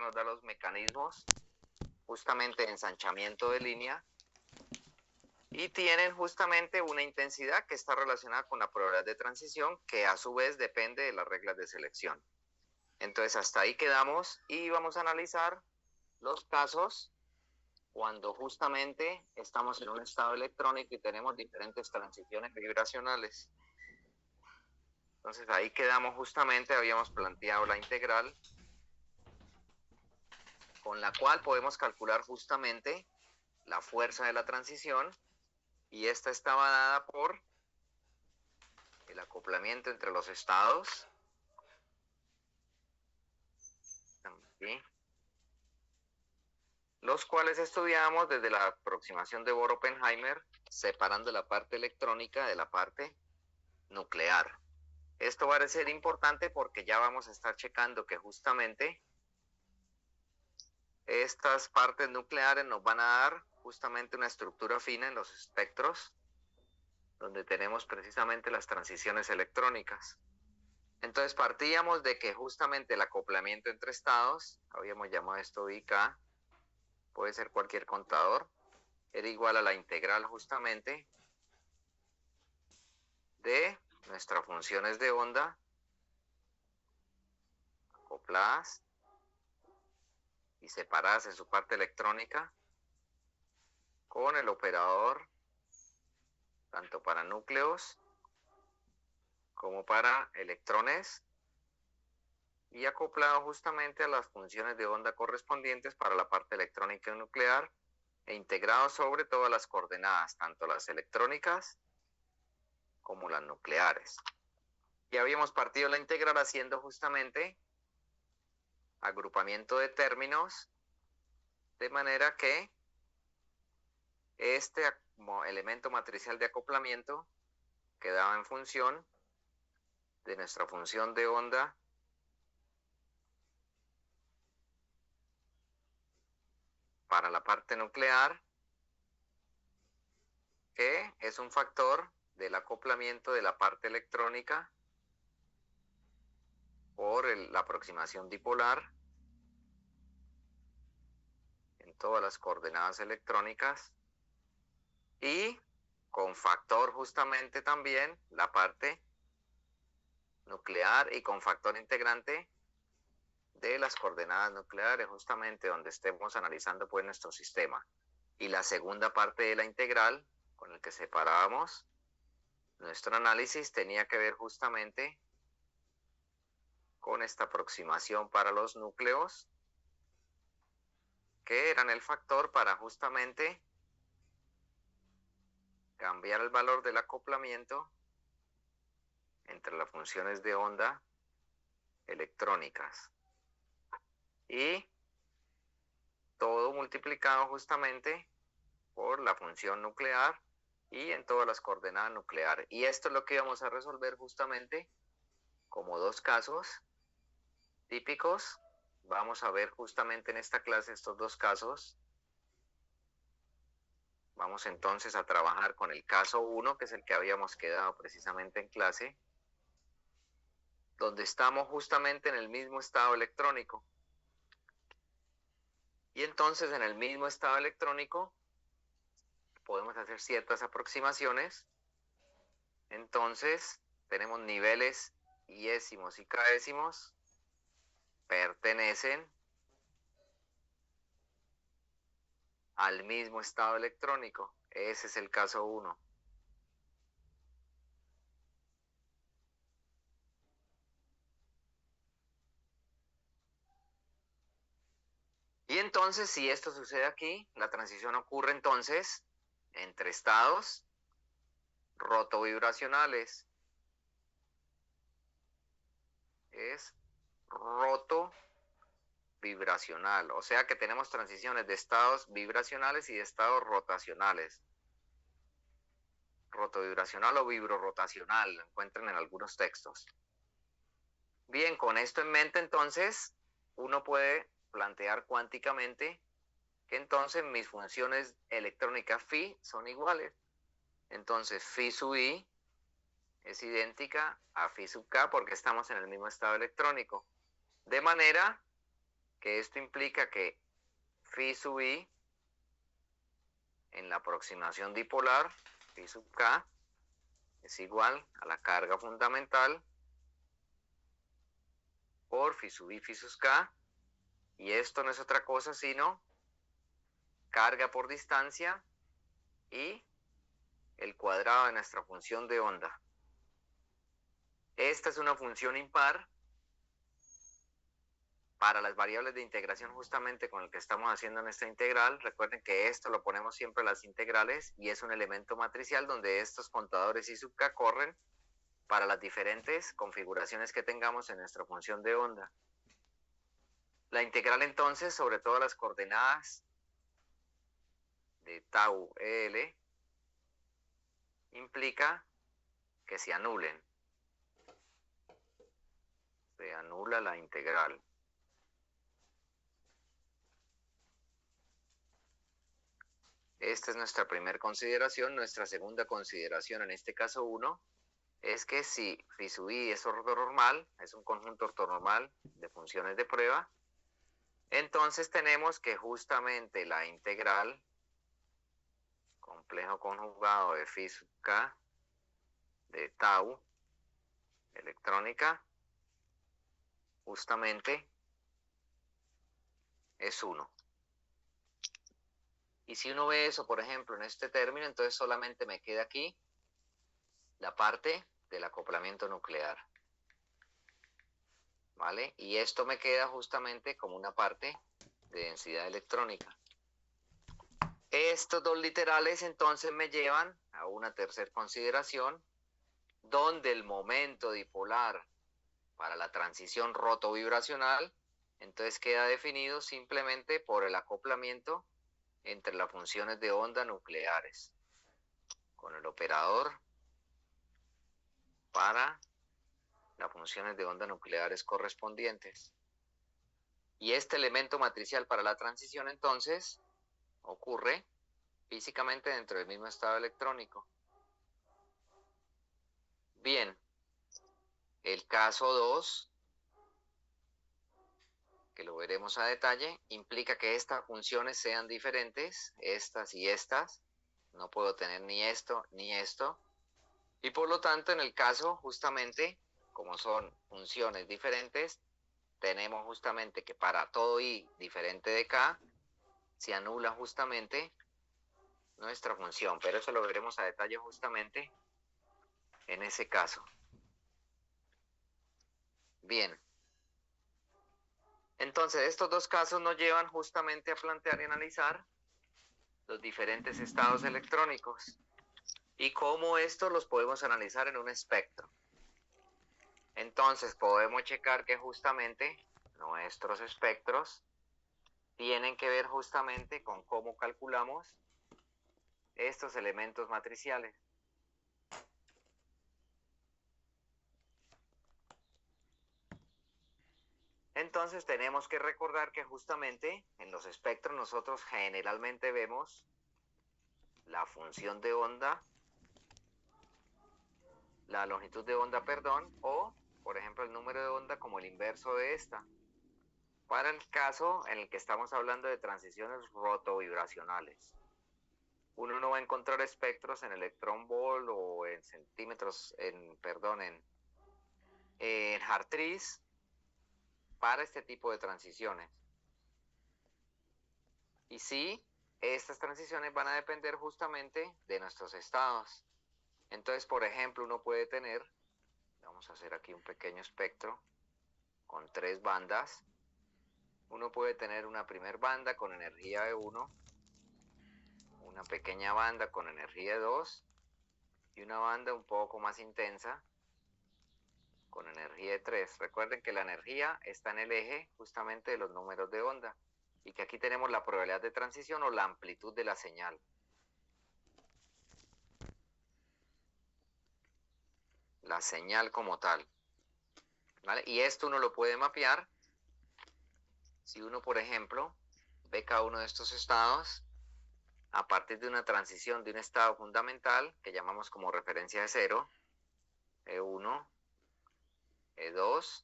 nos da los mecanismos justamente de ensanchamiento de línea y tienen justamente una intensidad que está relacionada con la probabilidad de transición, que a su vez depende de las reglas de selección. Entonces hasta ahí quedamos y vamos a analizar los casos cuando justamente estamos en un estado electrónico y tenemos diferentes transiciones vibracionales. Entonces ahí quedamos justamente, habíamos planteado la integral con la cual podemos calcular justamente la fuerza de la transición, y esta estaba dada por el acoplamiento entre los estados. ¿Sí? Los cuales estudiamos desde la aproximación de Bohr-Oppenheimer, separando la parte electrónica de la parte nuclear. Esto va a ser importante porque ya vamos a estar checando que justamente estas partes nucleares nos van a dar justamente una estructura fina en los espectros, donde tenemos precisamente las transiciones electrónicas. Entonces partíamos de que justamente el acoplamiento entre estados, habíamos llamado esto IK, puede ser cualquier contador, era igual a la integral justamente de nuestras funciones de onda acopladas y separadas en su parte electrónica con el operador tanto para núcleos como para electrones y acoplado justamente a las funciones de onda correspondientes para la parte electrónica y nuclear e integrado sobre todas las coordenadas, tanto las electrónicas como las nucleares. Y habíamos partido la integral haciendo justamente agrupamiento de términos, de manera que este elemento matricial de acoplamiento quedaba en función de nuestra función de onda para la parte nuclear, que es un factor del acoplamiento de la parte electrónica por la aproximación dipolar en todas las coordenadas electrónicas, y con factor justamente también la parte nuclear y con factor integrante de las coordenadas nucleares, justamente donde estemos analizando pues nuestro sistema. Y la segunda parte de la integral, con el que separábamos nuestro análisis, tenía que ver justamente con esta aproximación para los núcleos, que eran el factor para justamente cambiar el valor del acoplamiento entre las funciones de onda electrónicas. Y todo multiplicado justamente por la función nuclear y en todas las coordenadas nucleares. Y esto es lo que vamos a resolver justamente como dos casos típicos. Vamos a ver justamente en esta clase estos dos casos. Vamos entonces a trabajar con el caso 1, que es el que habíamos quedado precisamente en clase, donde estamos justamente en el mismo estado electrónico. Y entonces en el mismo estado electrónico podemos hacer ciertas aproximaciones. Entonces tenemos niveles iésimos y kdécimos, pertenecen al mismo estado electrónico. Ese es el caso 1. Y entonces, si esto sucede aquí, la transición ocurre entonces entre estados rotovibracionales. Es rotovibracional, o sea que tenemos transiciones de estados vibracionales y de estados rotacionales. Rotovibracional o vibrorotacional, lo encuentran en algunos textos. Bien, con esto en mente entonces, uno puede plantear cuánticamente que entonces mis funciones electrónicas phi son iguales. Entonces phi sub i es idéntica a phi sub k porque estamos en el mismo estado electrónico. De manera que esto implica que phi sub i en la aproximación dipolar, phi sub k, es igual a la carga fundamental por phi sub i, phi sub k, y esto no es otra cosa sino carga por distancia y el cuadrado de nuestra función de onda. Esta es una función impar para las variables de integración justamente con el que estamos haciendo en esta integral. Recuerden que esto lo ponemos siempre en las integrales y es un elemento matricial donde estos contadores I sub k corren para las diferentes configuraciones que tengamos en nuestra función de onda. La integral entonces sobre todas las coordenadas de tau EL implica que se anulen. Se anula la integral. Esta es nuestra primera consideración. Nuestra segunda consideración, en este caso 1, es que si phi sub i es ortonormal, es un conjunto ortonormal de funciones de prueba, entonces tenemos que justamente la integral complejo conjugado de phi sub k de tau electrónica justamente es 1. Y si uno ve eso, por ejemplo, en este término, entonces solamente me queda aquí la parte del acoplamiento nuclear. ¿Vale? Y esto me queda justamente como una parte de densidad electrónica. Estos dos literales entonces me llevan a una tercera consideración, donde el momento dipolar para la transición rotovibracional entonces queda definido simplemente por el acoplamiento entre las funciones de onda nucleares, con el operador para las funciones de onda nucleares correspondientes. Y este elemento matricial para la transición entonces ocurre físicamente dentro del mismo estado electrónico. Bien, el caso 2, que lo veremos a detalle, implica que estas funciones sean diferentes, estas y estas. No puedo tener ni esto ni esto. Y por lo tanto, en el caso, justamente, como son funciones diferentes, tenemos justamente que para todo i diferente de k, se anula justamente nuestra función. Pero eso lo veremos a detalle justamente en ese caso. Bien. Entonces, estos dos casos nos llevan justamente a plantear y analizar los diferentes estados electrónicos y cómo estos los podemos analizar en un espectro. Entonces, podemos checar que justamente nuestros espectros tienen que ver justamente con cómo calculamos estos elementos matriciales. Entonces tenemos que recordar que justamente en los espectros nosotros generalmente vemos la función de onda, la longitud de onda, perdón, o por ejemplo el número de onda como el inverso de esta. Para el caso en el que estamos hablando de transiciones rotovibracionales. Uno no va a encontrar espectros en electrón volt o en centímetros, en Hartree para este tipo de transiciones. Y sí, estas transiciones van a depender justamente de nuestros estados. Entonces, por ejemplo, uno puede tener, vamos a hacer aquí un pequeño espectro con 3 bandas. Uno puede tener una primera banda con energía de 1, una pequeña banda con energía de 2 y una banda un poco más intensa con energía de 3. Recuerden que la energía está en el eje justamente de los números de onda y que aquí tenemos la probabilidad de transición o la amplitud de la señal. La señal como tal. ¿Vale? Y esto uno lo puede mapear si uno, por ejemplo, ve cada uno de estos estados a partir de una transición de un estado fundamental que llamamos como referencia de 0, E1, E2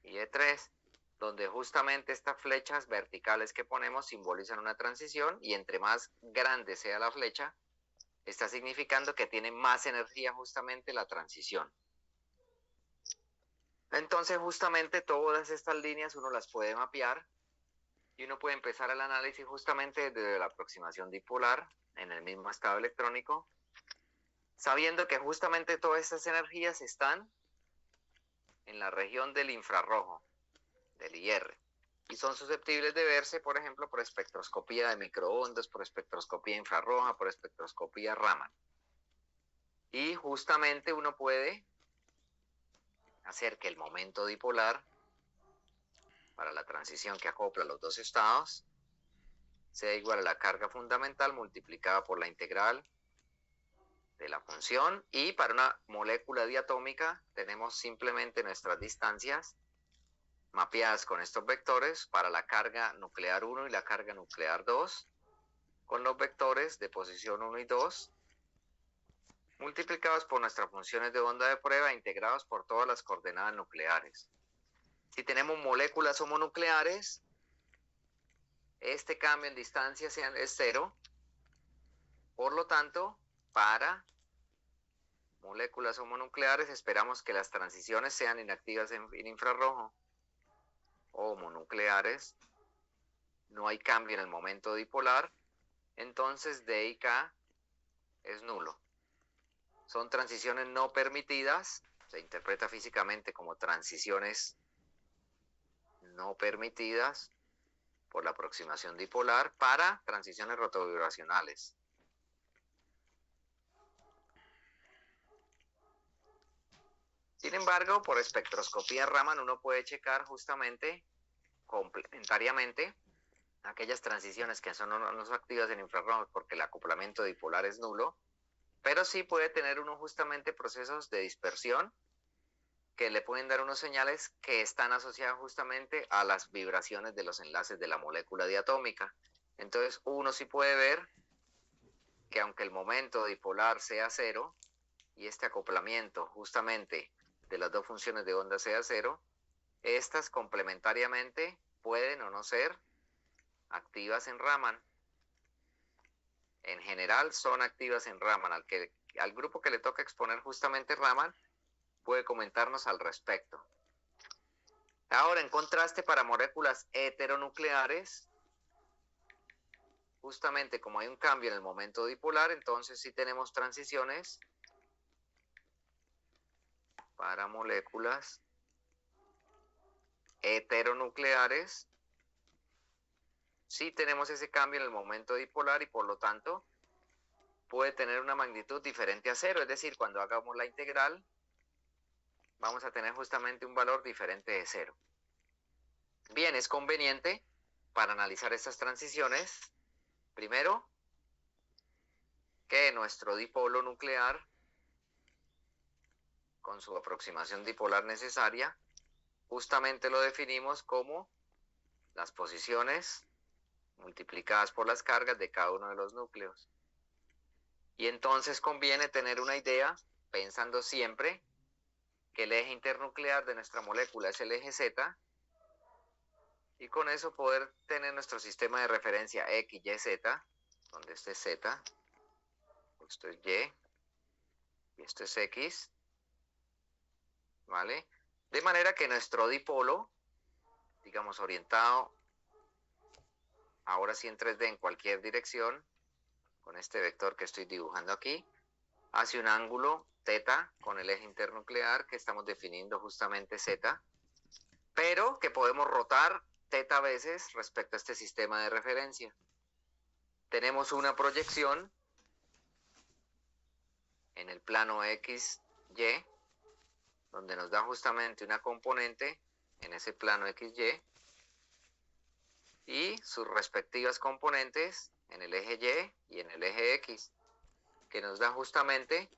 y E3. donde justamente estas flechas verticales que ponemos simbolizan una transición y entre más grande sea la flecha, está significando que tiene más energía justamente la transición. Entonces justamente todas estas líneas uno las puede mapear y uno puede empezar el análisis justamente desde la aproximación dipolar en el mismo estado electrónico, sabiendo que justamente todas estas energías están en la región del infrarrojo, del IR, y son susceptibles de verse, por ejemplo, por espectroscopía de microondas, por espectroscopía infrarroja, por espectroscopía Raman. Y justamente uno puede hacer que el momento dipolar para la transición que acopla los dos estados sea igual a la carga fundamental multiplicada por la integral de la función, y para una molécula diatómica tenemos simplemente nuestras distancias mapeadas con estos vectores para la carga nuclear 1 y la carga nuclear 2, con los vectores de posición 1 y 2 multiplicados por nuestras funciones de onda de prueba integrados por todas las coordenadas nucleares. Si tenemos moléculas homonucleares, este cambio en distancia es 0. Por lo tanto, para moléculas homonucleares esperamos que las transiciones sean inactivas en infrarrojo. O homonucleares, no hay cambio en el momento dipolar, entonces D y K es nulo. Son transiciones no permitidas, se interpreta físicamente como transiciones no permitidas por la aproximación dipolar para transiciones rotovibracionales. Sin embargo, por espectroscopía Raman uno puede checar justamente complementariamente aquellas transiciones que no son activas en infrarrojos porque el acoplamiento dipolar es nulo, pero sí puede tener uno justamente procesos de dispersión que le pueden dar unos señales que están asociados justamente a las vibraciones de los enlaces de la molécula diatómica. Entonces uno sí puede ver que aunque el momento dipolar sea 0 y este acoplamiento justamente de las dos funciones de onda sea 0, estas complementariamente pueden o no ser activas en Raman. En general son activas en Raman. Al grupo que le toca exponer justamente Raman puede comentarnos al respecto. Ahora, en contraste, para moléculas heteronucleares, justamente como hay un cambio en el momento dipolar, entonces sí tenemos transiciones para moléculas heteronucleares. Sí tenemos ese cambio en el momento dipolar y por lo tanto puede tener una magnitud diferente a 0. Es decir, cuando hagamos la integral vamos a tener justamente un valor diferente de 0. Bien, es conveniente para analizar estas transiciones, primero, que nuestro dipolo nuclear, con su aproximación dipolar necesaria, justamente lo definimos como las posiciones multiplicadas por las cargas de cada uno de los núcleos. Y entonces conviene tener una idea, pensando siempre que el eje internuclear de nuestra molécula es el eje Z, y con eso poder tener nuestro sistema de referencia X, Y, Z, donde este es Z, esto es Y, y esto es X, ¿vale? De manera que nuestro dipolo, digamos orientado, ahora sí en 3D en cualquier dirección, con este vector que estoy dibujando aquí, hace un ángulo θ con el eje internuclear que estamos definiendo justamente Z, pero que podemos rotar θ veces respecto a este sistema de referencia. Tenemos una proyección en el plano X, Y, donde nos da justamente una componente en ese plano XY y sus respectivas componentes en el eje Y y en el eje X, que nos da justamente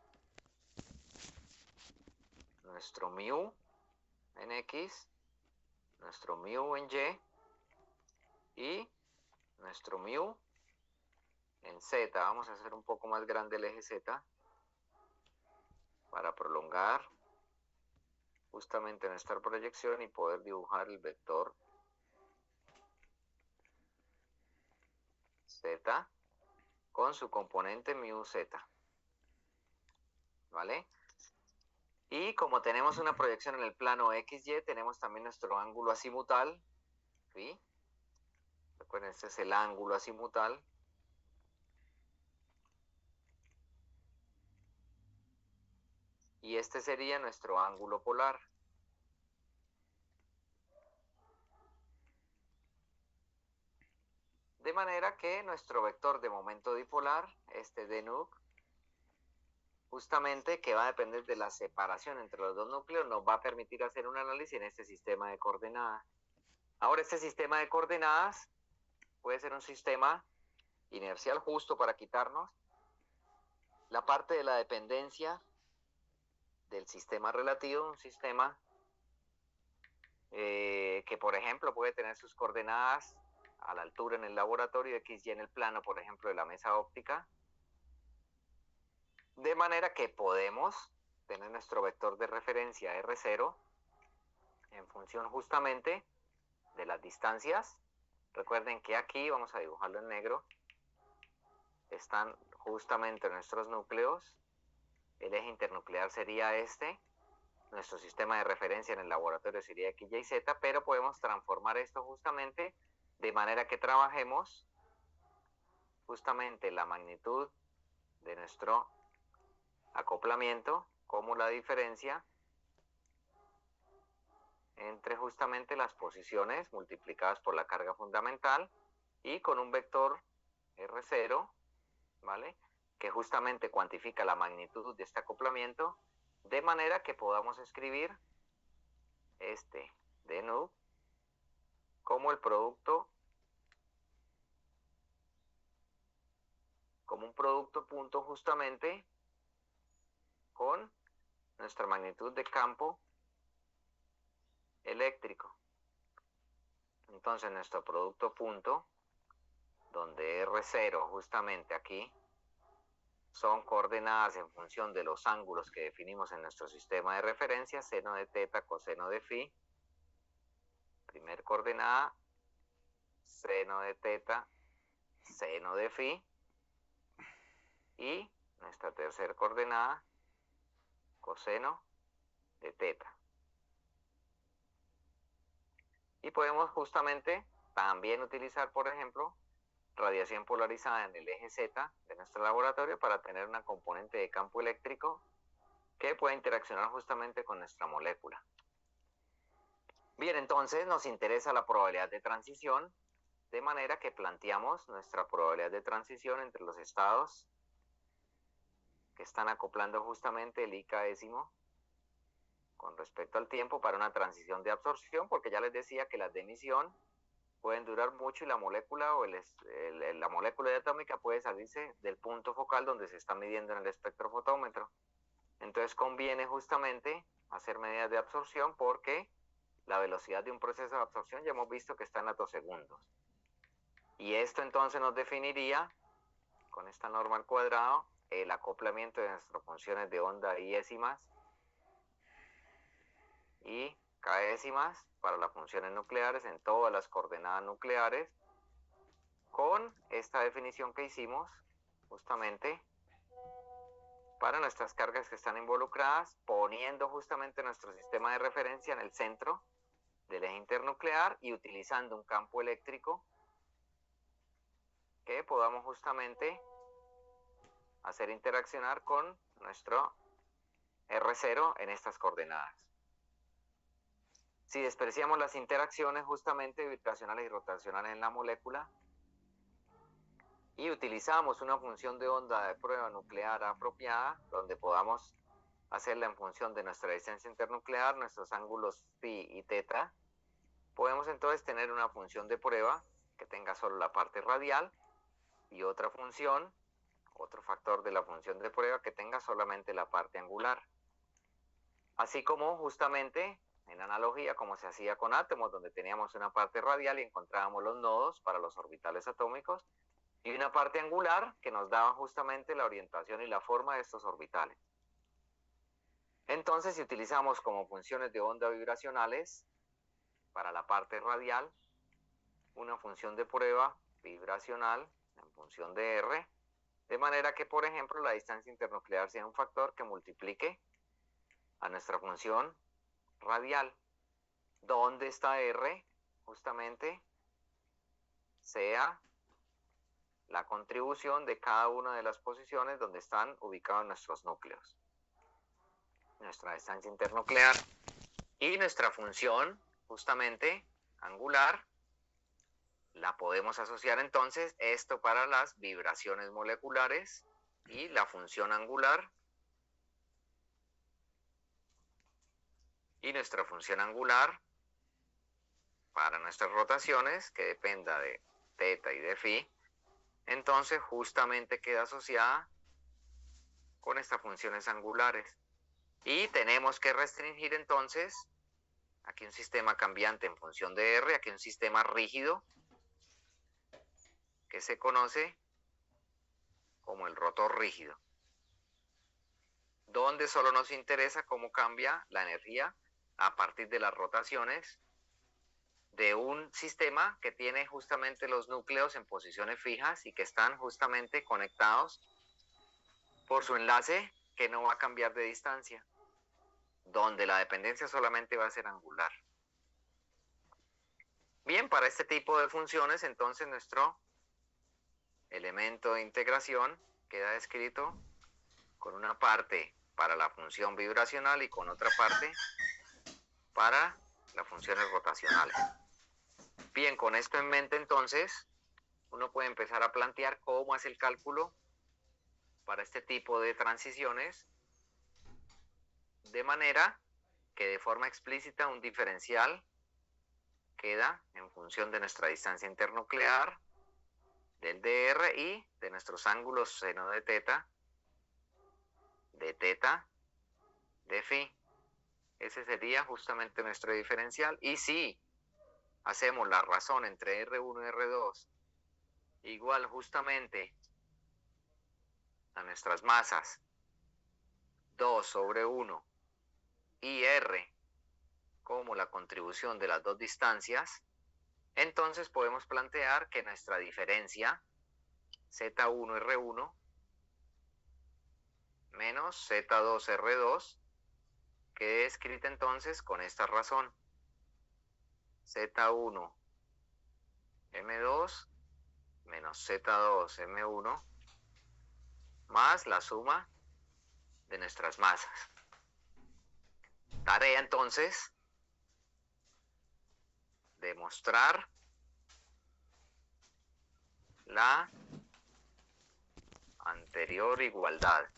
nuestro mu en X, nuestro mu en Y y nuestro mu en Z. Vamos a hacer un poco más grande el eje Z para prolongar justamente nuestra proyección y poder dibujar el vector z con su componente mu z. ¿Vale? Y como tenemos una proyección en el plano XY, tenemos también nuestro ángulo azimutal, ¿sí? Recuerden, este es el ángulo azimutal. Y este sería nuestro ángulo polar. De manera que nuestro vector de momento dipolar, este d nuc, justamente que va a depender de la separación entre los dos núcleos, nos va a permitir hacer un análisis en este sistema de coordenadas. Ahora, este sistema de coordenadas puede ser un sistema inercial justo para quitarnos la parte de la dependencia del sistema relativo, un sistema que, por ejemplo, puede tener sus coordenadas a la altura en el laboratorio, x, y en el plano, por ejemplo, de la mesa óptica. De manera que podemos tener nuestro vector de referencia R0 en función justamente de las distancias. Recuerden que aquí, vamos a dibujarlo en negro, están justamente nuestros núcleos. El eje internuclear sería este. Nuestro sistema de referencia en el laboratorio sería X, Y, Z, pero podemos transformar esto justamente de manera que trabajemos justamente la magnitud de nuestro acoplamiento como la diferencia entre justamente las posiciones multiplicadas por la carga fundamental y con un vector R0, ¿vale? Que justamente cuantifica la magnitud de este acoplamiento, de manera que podamos escribir este d nuc como el producto, como un producto punto justamente con nuestra magnitud de campo eléctrico. Entonces nuestro producto punto, donde R0 justamente aquí son coordenadas en función de los ángulos que definimos en nuestro sistema de referencia, seno de teta, coseno de phi. Primer coordenada, seno de teta, seno de phi. Y nuestra tercera coordenada, coseno de teta. Y podemos justamente también utilizar, por ejemplo, radiación polarizada en el eje Z de nuestro laboratorio para tener una componente de campo eléctrico que puede interaccionar justamente con nuestra molécula. Bien, entonces nos interesa la probabilidad de transición, de manera que planteamos nuestra probabilidad de transición entre los estados que están acoplando justamente el IK décimo con respecto al tiempo para una transición de absorción, porque ya les decía que las de emisión pueden durar mucho y la molécula o la molécula atómica puede salirse del punto focal donde se está midiendo en el espectrofotómetro. Entonces conviene justamente hacer medidas de absorción porque la velocidad de un proceso de absorción ya hemos visto que está en attosegundos. Y esto entonces nos definiría, con esta norma al cuadrado, el acoplamiento de nuestras funciones de onda y décimas y k-décimas para las funciones nucleares en todas las coordenadas nucleares, con esta definición que hicimos justamente para nuestras cargas que están involucradas, poniendo justamente nuestro sistema de referencia en el centro del eje internuclear y utilizando un campo eléctrico que podamos justamente hacer interaccionar con nuestro R0 en estas coordenadas. Si despreciamos las interacciones justamente vibracionales y rotacionales en la molécula y utilizamos una función de onda de prueba nuclear apropiada, donde podamos hacerla en función de nuestra distancia internuclear, nuestros ángulos phi y teta, podemos entonces tener una función de prueba que tenga solo la parte radial y otra función, otro factor de la función de prueba que tenga solamente la parte angular. Así como justamente en analogía como se hacía con átomos, donde teníamos una parte radial y encontrábamos los nodos para los orbitales atómicos, y una parte angular que nos daba justamente la orientación y la forma de estos orbitales. Entonces, si utilizamos como funciones de onda vibracionales para la parte radial, una función de prueba vibracional en función de R, de manera que, por ejemplo, la distancia internuclear sea un factor que multiplique a nuestra función radial. ¿Dónde está R? Justamente sea la contribución de cada una de las posiciones donde están ubicados nuestros núcleos. Nuestra distancia internuclear y nuestra función, justamente, angular, la podemos asociar entonces esto para las vibraciones moleculares y la función angular y nuestra función angular para nuestras rotaciones, que dependa de teta y de phi, entonces justamente queda asociada con estas funciones angulares. Y tenemos que restringir entonces aquí un sistema cambiante en función de R, aquí un sistema rígido que se conoce como el rotor rígido, donde solo nos interesa cómo cambia la energía a partir de las rotaciones de un sistema que tiene justamente los núcleos en posiciones fijas y que están justamente conectados por su enlace que no va a cambiar de distancia, donde la dependencia solamente va a ser angular. Bien, para este tipo de funciones, entonces nuestro elemento de integración queda descrito con una parte para la función vibracional y con otra parte para las funciones rotacionales. Bien, con esto en mente entonces, uno puede empezar a plantear cómo es el cálculo para este tipo de transiciones, de manera que de forma explícita un diferencial queda en función de nuestra distancia internuclear, del dr y de nuestros ángulos seno de teta, de phi. Ese sería justamente nuestro diferencial. Y si hacemos la razón entre R1 y R2 igual justamente a nuestras masas 2 sobre 1 y R como la contribución de las dos distancias, entonces podemos plantear que nuestra diferencia Z1 R1 menos Z2 R2 quede escrita entonces con esta razón: Z1 M2 menos Z2 M1 más la suma de nuestras masas. Tarea entonces: demostrar la anterior igualdad.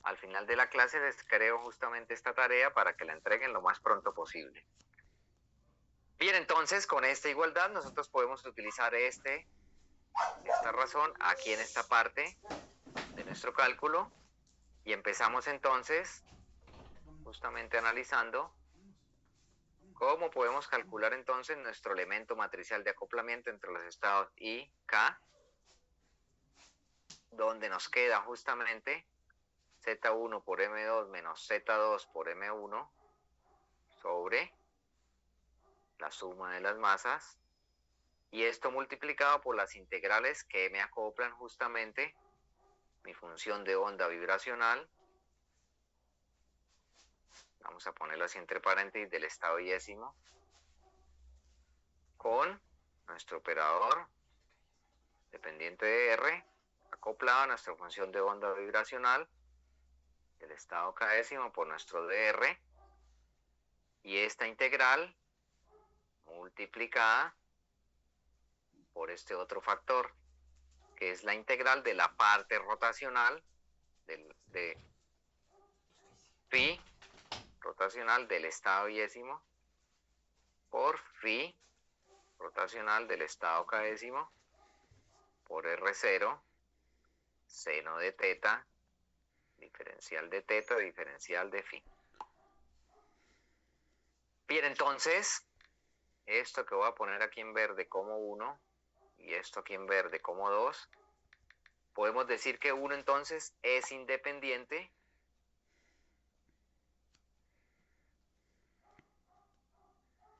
Al final de la clase les creo justamente esta tarea para que la entreguen lo más pronto posible. Bien, entonces con esta igualdad nosotros podemos utilizar esta razón aquí en esta parte de nuestro cálculo y empezamos entonces justamente analizando cómo podemos calcular entonces nuestro elemento matricial de acoplamiento entre los estados I, K, donde nos queda justamente Z1 por M2 menos Z2 por M1 sobre la suma de las masas, y esto multiplicado por las integrales que me acoplan justamente mi función de onda vibracional, vamos a ponerlo así entre paréntesis, del estado yésimo, con nuestro operador dependiente de R acoplado a nuestra función de onda vibracional del estado k'ésimo por nuestro dr, y esta integral multiplicada por este otro factor, que es la integral de la parte rotacional de phi rotacional del estado yésimo por phi rotacional del estado k'ésimo por R0 seno de teta, diferencial de teta, diferencial de phi. Bien, entonces, esto que voy a poner aquí en verde como 1 y esto aquí en verde como 2, podemos decir que 1 entonces es independiente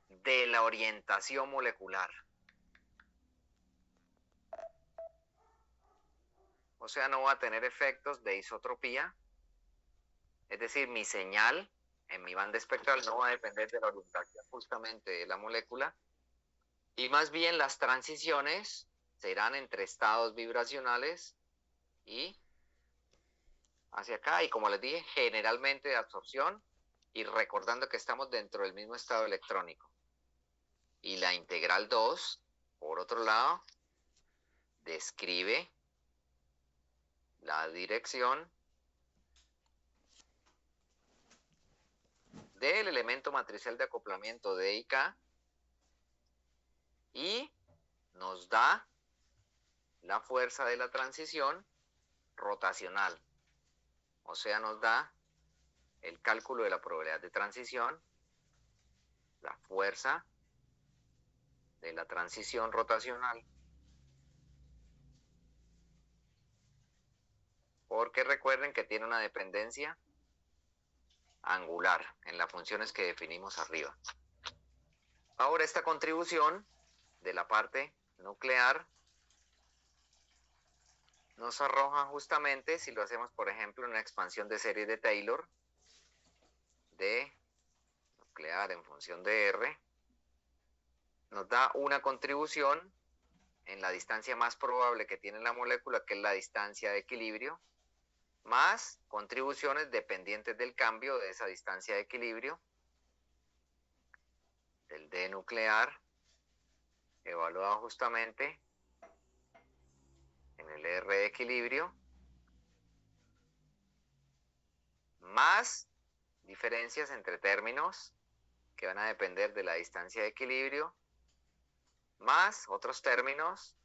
de la orientación molecular. o sea, no va a tener efectos de isotropía, es decir, mi señal en mi banda espectral no va a depender de la orientación justamente de la molécula, y más bien las transiciones serán entre estados vibracionales y hacia acá, y como les dije, generalmente de absorción, y recordando que estamos dentro del mismo estado electrónico. Y la integral 2, por otro lado, describe la dirección del elemento matricial de acoplamiento D y K y nos da la fuerza de la transición rotacional. O sea, nos da el cálculo de la probabilidad de transición, la fuerza de la transición rotacional. Porque recuerden que tiene una dependencia angular en las funciones que definimos arriba. Ahora esta contribución de la parte nuclear nos arroja justamente, si lo hacemos por ejemplo en una expansión de serie de Taylor, de nuclear en función de R, nos da una contribución en la distancia más probable que tiene la molécula, que es la distancia de equilibrio, más contribuciones dependientes del cambio de esa distancia de equilibrio, del D nuclear, evaluado justamente en el R de equilibrio, más diferencias entre términos que van a depender de la distancia de equilibrio, más otros términos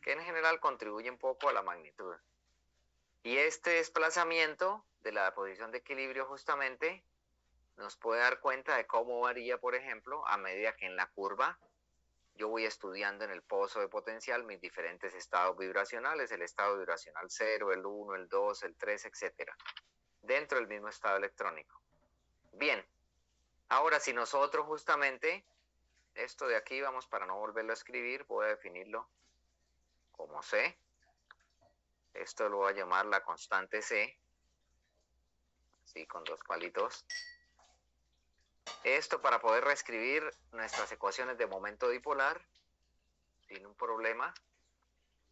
que en general contribuyen poco a la magnitud. Y este desplazamiento de la posición de equilibrio justamente nos puede dar cuenta de cómo varía, por ejemplo, a medida que en la curva yo voy estudiando en el pozo de potencial mis diferentes estados vibracionales, el estado vibracional 0, el 1, el 2, el 3, etc. Dentro del mismo estado electrónico. Bien, ahora si nosotros justamente, esto de aquí vamos para no volverlo a escribir, voy a definirlo como C. Esto lo voy a llamar la constante C, así con dos palitos. Esto para poder reescribir nuestras ecuaciones de momento dipolar, sin un problema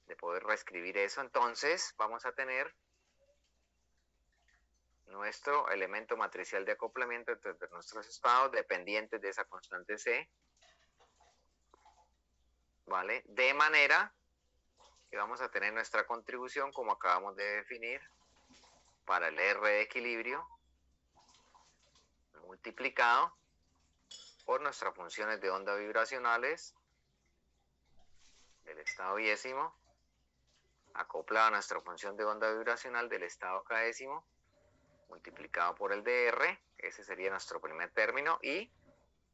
de poder reescribir eso. Entonces vamos a tener nuestro elemento matricial de acoplamiento entre nuestros estados dependientes de esa constante C, ¿vale? De manera que vamos a tener nuestra contribución, como acabamos de definir, para el R de equilibrio, multiplicado por nuestras funciones de onda vibracionales del estado yésimo, acoplado a nuestra función de onda vibracional del estado késimo, multiplicado por el DR, ese sería nuestro primer término, y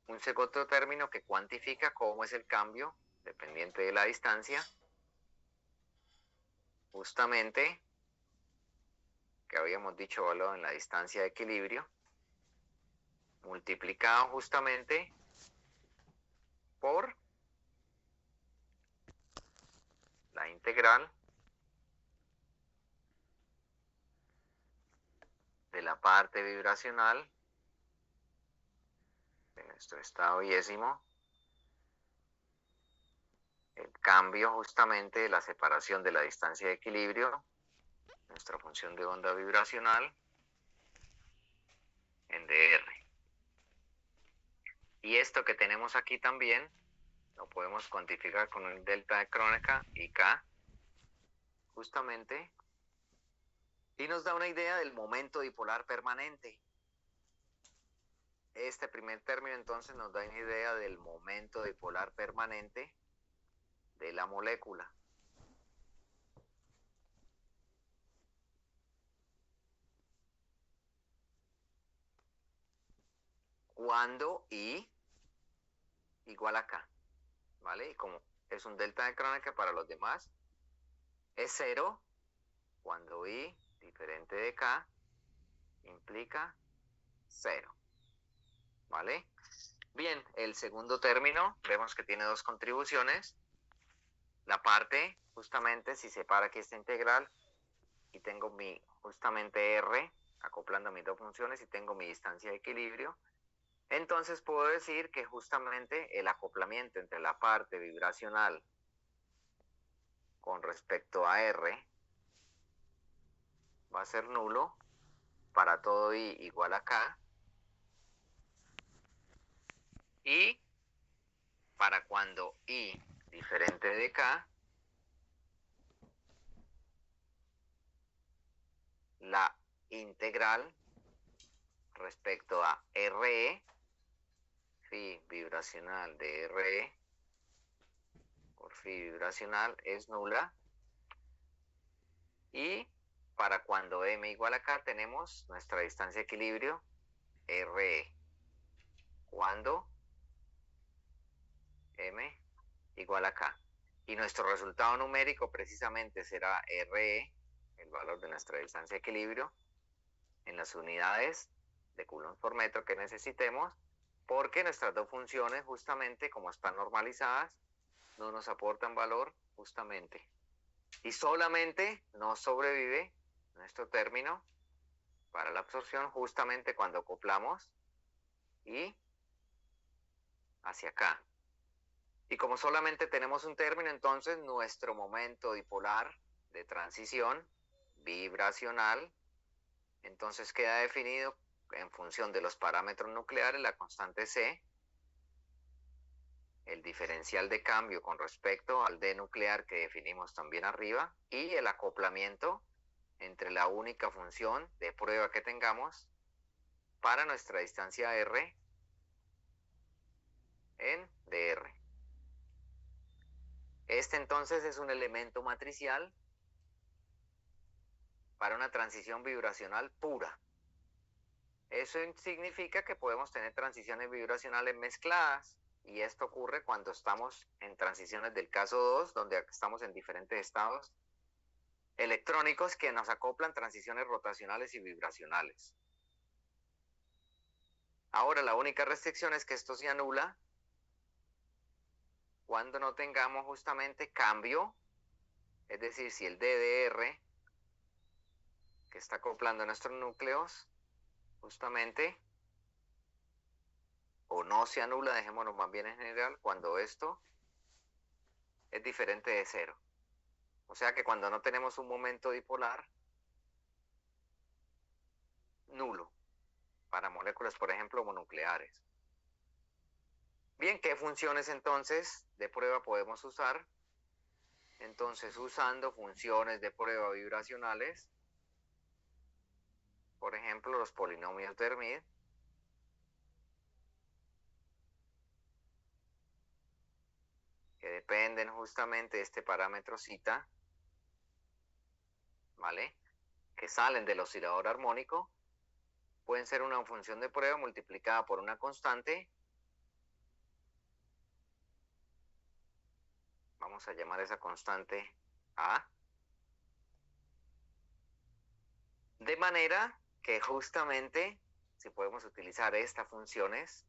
un segundo término que cuantifica cómo es el cambio dependiente de la distancia, justamente, que habíamos dicho valor en la distancia de equilibrio, multiplicado justamente por la integral de la parte vibracional de nuestro estado yésimo, el cambio justamente de la separación de la distancia de equilibrio, nuestra función de onda vibracional, en DR. Y esto que tenemos aquí también lo podemos cuantificar con el delta de Kronecker y K, justamente, y nos da una idea del momento dipolar permanente. Este primer término entonces nos da una idea del momento dipolar permanente de la molécula. Cuando I igual a K, ¿vale? Y como es un delta de Kronecker para los demás, es 0 cuando I diferente de K implica 0, ¿vale? Bien, el segundo término, vemos que tiene dos contribuciones. La parte, justamente, si separa aquí esta integral, y tengo justamente R acoplando mis dos funciones y tengo mi distancia de equilibrio, entonces puedo decir que justamente el acoplamiento entre la parte vibracional con respecto a R va a ser nulo para todo I igual a K, y para cuando I diferente de K, la integral respecto a RE, phi vibracional de RE por phi vibracional es nula, y para cuando M igual a K tenemos nuestra distancia de equilibrio RE, cuando M igual a K. Y nuestro resultado numérico precisamente será RE, el valor de nuestra distancia de equilibrio, en las unidades de coulombs por metro que necesitemos, porque nuestras dos funciones, justamente como están normalizadas, no nos aportan valor justamente. Y solamente nos sobrevive nuestro término para la absorción justamente cuando acoplamos y hacia acá. Y como solamente tenemos un término, entonces nuestro momento dipolar de transición vibracional, entonces queda definido en función de los parámetros nucleares, la constante C, el diferencial de cambio con respecto al D nuclear que definimos también arriba, y el acoplamiento entre la única función de prueba que tengamos para nuestra distancia R en dr. Este entonces es un elemento matricial para una transición vibracional pura. Eso significa que podemos tener transiciones vibracionales mezcladas, y esto ocurre cuando estamos en transiciones del caso 2, donde estamos en diferentes estados electrónicos que nos acoplan transiciones rotacionales y vibracionales. Ahora, la única restricción es que esto se anula cuando no tengamos justamente cambio, es decir, si el DDR que está acoplando nuestros núcleos justamente o no se anula, dejémonos más bien en general, cuando esto es diferente de cero. O sea que cuando no tenemos un momento dipolar nulo para moléculas, por ejemplo, mononucleares. Bien, ¿qué funciones entonces de prueba podemos usar? Entonces, usando funciones de prueba vibracionales, por ejemplo, los polinomios de Hermite, que dependen justamente de este parámetro zeta, ¿vale? Que salen del oscilador armónico, pueden ser una función de prueba multiplicada por una constante. Vamos a llamar esa constante A. De manera que justamente, si podemos utilizar estas funciones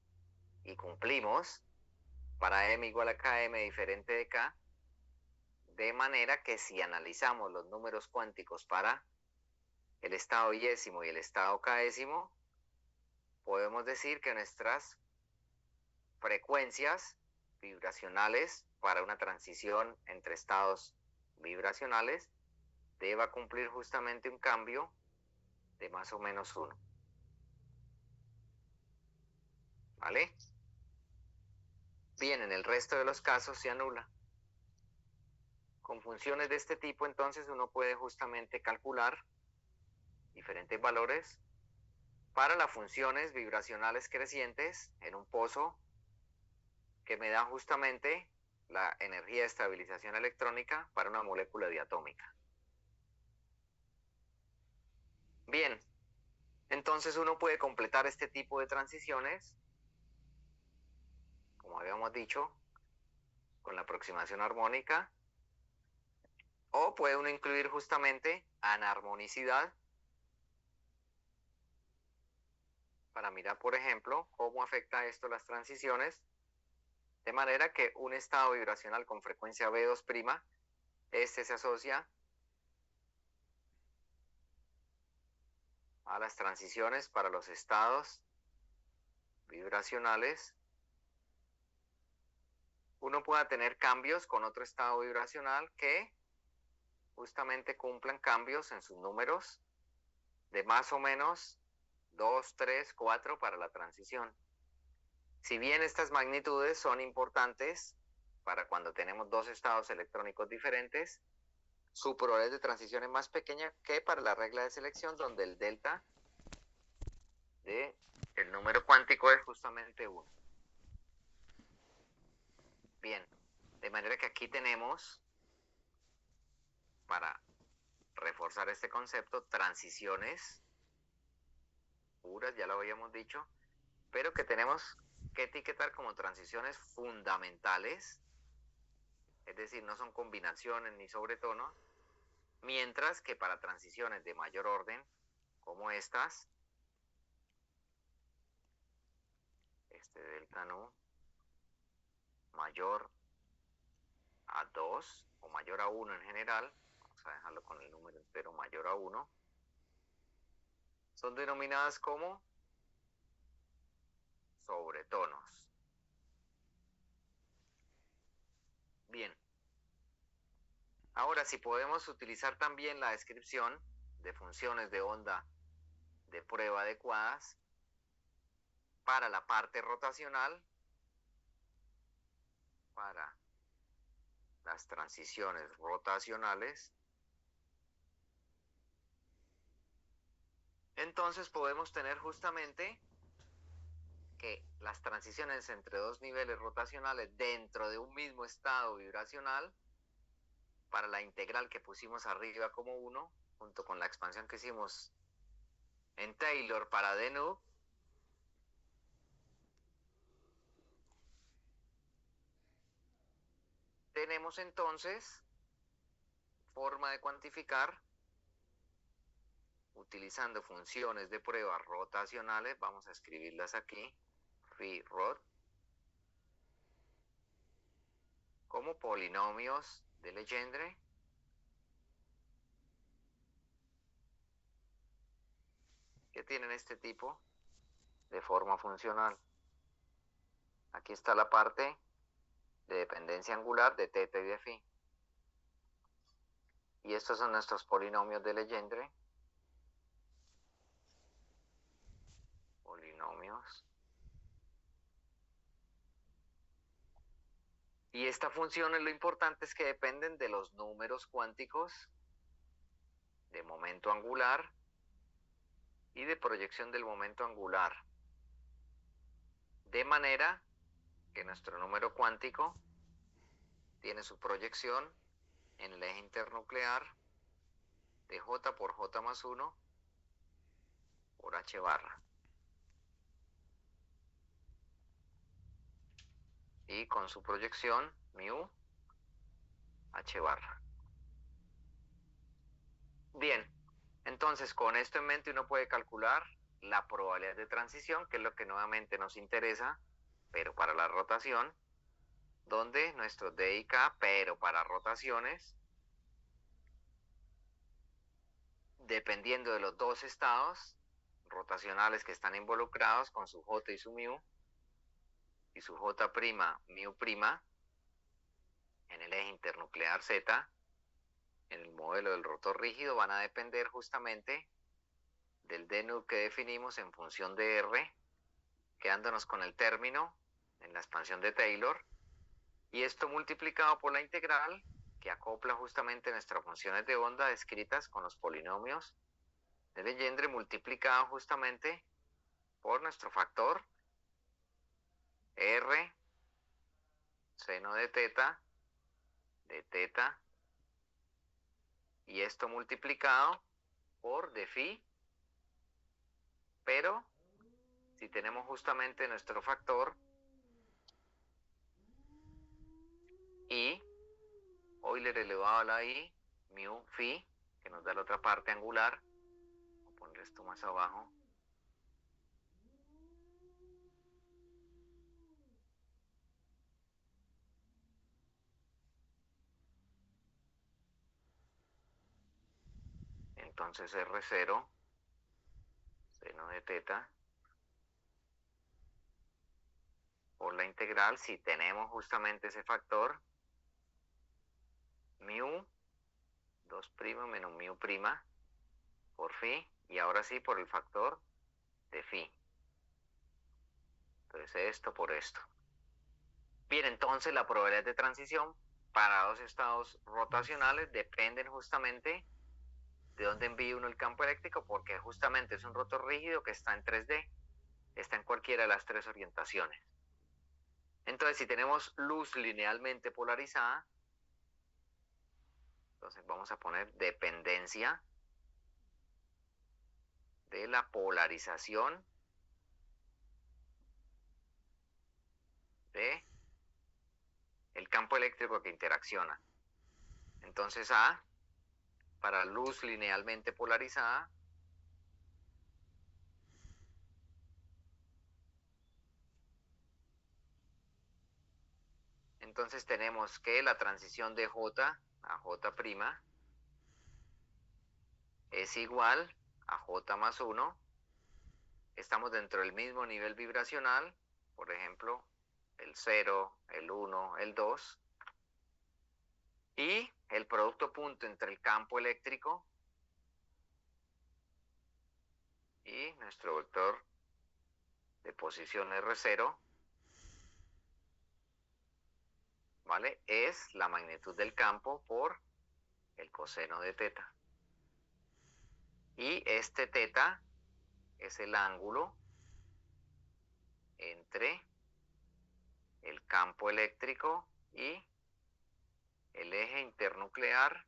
y cumplimos para M igual a Km diferente de K, de manera que si analizamos los números cuánticos para el estado yésimo y el estado késimo, podemos decir que nuestras frecuencias vibracionales para una transición entre estados vibracionales deba cumplir justamente un cambio de más o menos 1. ¿Vale? Bien, en el resto de los casos se anula. Con funciones de este tipo, entonces, uno puede justamente calcular diferentes valores para las funciones vibracionales crecientes en un pozo que me da justamente la energía de estabilización electrónica para una molécula diatómica. Bien, entonces uno puede completar este tipo de transiciones, como habíamos dicho, con la aproximación armónica, o puede uno incluir justamente anarmonicidad para mirar, por ejemplo, cómo afecta esto las transiciones, de manera que un estado vibracional con frecuencia B2', este se asocia a las transiciones para los estados vibracionales, uno pueda tener cambios con otro estado vibracional que justamente cumplan cambios en sus números de más o menos 2, 3, 4 para la transición. Si bien estas magnitudes son importantes para cuando tenemos dos estados electrónicos diferentes, su probabilidad de transición es más pequeña que para la regla de selección, donde el delta del número cuántico es justamente 1. Bien, de manera que aquí tenemos, para reforzar este concepto, transiciones puras, ya lo habíamos dicho, pero que tenemos que etiquetar como transiciones fundamentales, es decir, no son combinaciones ni sobretonos, mientras que para transiciones de mayor orden, como estas, este delta nu mayor a 2 o mayor a 1 en general, vamos a dejarlo con el número entero mayor a 1, son denominadas como sobretonos. Bien. Ahora, si podemos utilizar también la descripción de funciones de onda de prueba adecuadas para la parte rotacional, para las transiciones rotacionales, entonces podemos tener justamente que las transiciones entre dos niveles rotacionales dentro de un mismo estado vibracional, para la integral que pusimos arriba como 1, junto con la expansión que hicimos en Taylor para d nu, tenemos entonces forma de cuantificar utilizando funciones de prueba rotacionales. Vamos a escribirlas aquí, phi rot, como polinomios de Legendre que tienen este tipo de forma funcional. Aquí está la parte de dependencia angular de θ y de phi. Y estos son nuestros polinomios de Legendre. Polinomios. Y esta función, lo importante es que dependen de los números cuánticos de momento angular y de proyección del momento angular. De manera que nuestro número cuántico tiene su proyección en el eje internuclear de J por J más 1 por H barra. Y con su proyección mu H barra. Bien, entonces con esto en mente uno puede calcular la probabilidad de transición, que es lo que nuevamente nos interesa, pero para la rotación, donde nuestro D y K, pero para rotaciones, dependiendo de los dos estados rotacionales que están involucrados con su J y su mu, y su J' mu' en el eje internuclear Z, en el modelo del rotor rígido, van a depender justamente del d nu que definimos en función de R, quedándonos con el término en la expansión de Taylor, y esto multiplicado por la integral que acopla justamente nuestras funciones de onda descritas con los polinomios de Legendre, multiplicado justamente por nuestro factor R seno de θ, y esto multiplicado por de phi, pero si tenemos justamente nuestro factor y Euler elevado a la i, mu phi, que nos da la otra parte angular, voy a poner esto más abajo, entonces R0 seno de teta por la integral, si tenemos justamente ese factor, mu 2' menos mu' por phi, y ahora sí por el factor de phi. Entonces esto por esto. Bien, entonces la probabilidad de transición para dos estados rotacionales dependen justamente de dónde envíe uno el campo eléctrico, porque justamente es un rotor rígido que está en 3D, está en cualquiera de las tres orientaciones. Entonces, si tenemos luz linealmente polarizada, entonces vamos a poner dependencia de la polarización de el campo eléctrico que interacciona. Entonces A, para luz linealmente polarizada, entonces tenemos que la transición de J a J' es igual a J más 1. Estamos dentro del mismo nivel vibracional, por ejemplo, el 0, el 1, el 2. Y el producto punto entre el campo eléctrico y nuestro vector de posición R0, ¿vale? Es la magnitud del campo por el coseno de teta. Y este teta es el ángulo entre el campo eléctrico y el eje internuclear,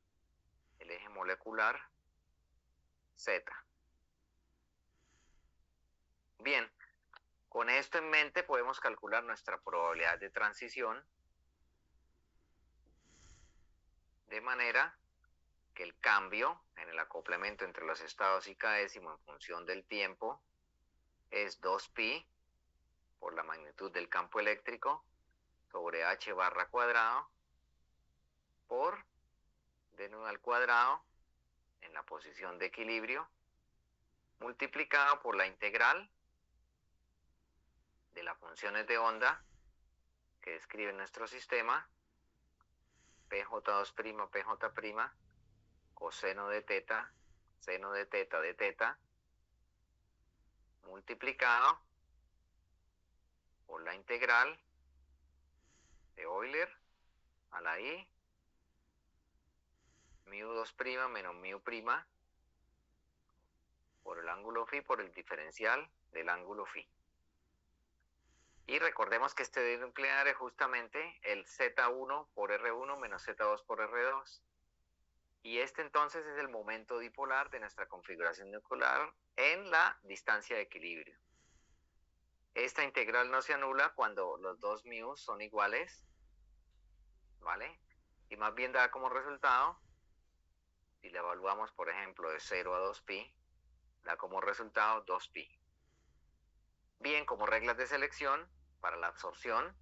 el eje molecular Z. Bien, con esto en mente podemos calcular nuestra probabilidad de transición de manera que el cambio en el acoplamiento entre los estados y k'ésimo en función del tiempo es 2pi por la magnitud del campo eléctrico sobre h barra cuadrado por d al cuadrado en la posición de equilibrio multiplicado por la integral de las funciones de onda que describe nuestro sistema pj2', pj', coseno de teta, seno de teta, multiplicado por la integral de Euler a la i, mu2' menos mu' por el ángulo phi por el diferencial del ángulo phi. Y recordemos que este nuclear es justamente el Z1 por R1 menos Z2 por R2. Y este entonces es el momento dipolar de nuestra configuración nuclear en la distancia de equilibrio. Esta integral no se anula cuando los dos mu son iguales, ¿vale? Y más bien da como resultado, si la evaluamos por ejemplo de 0 a 2pi, da como resultado 2pi. Bien, como reglas de selección para la absorción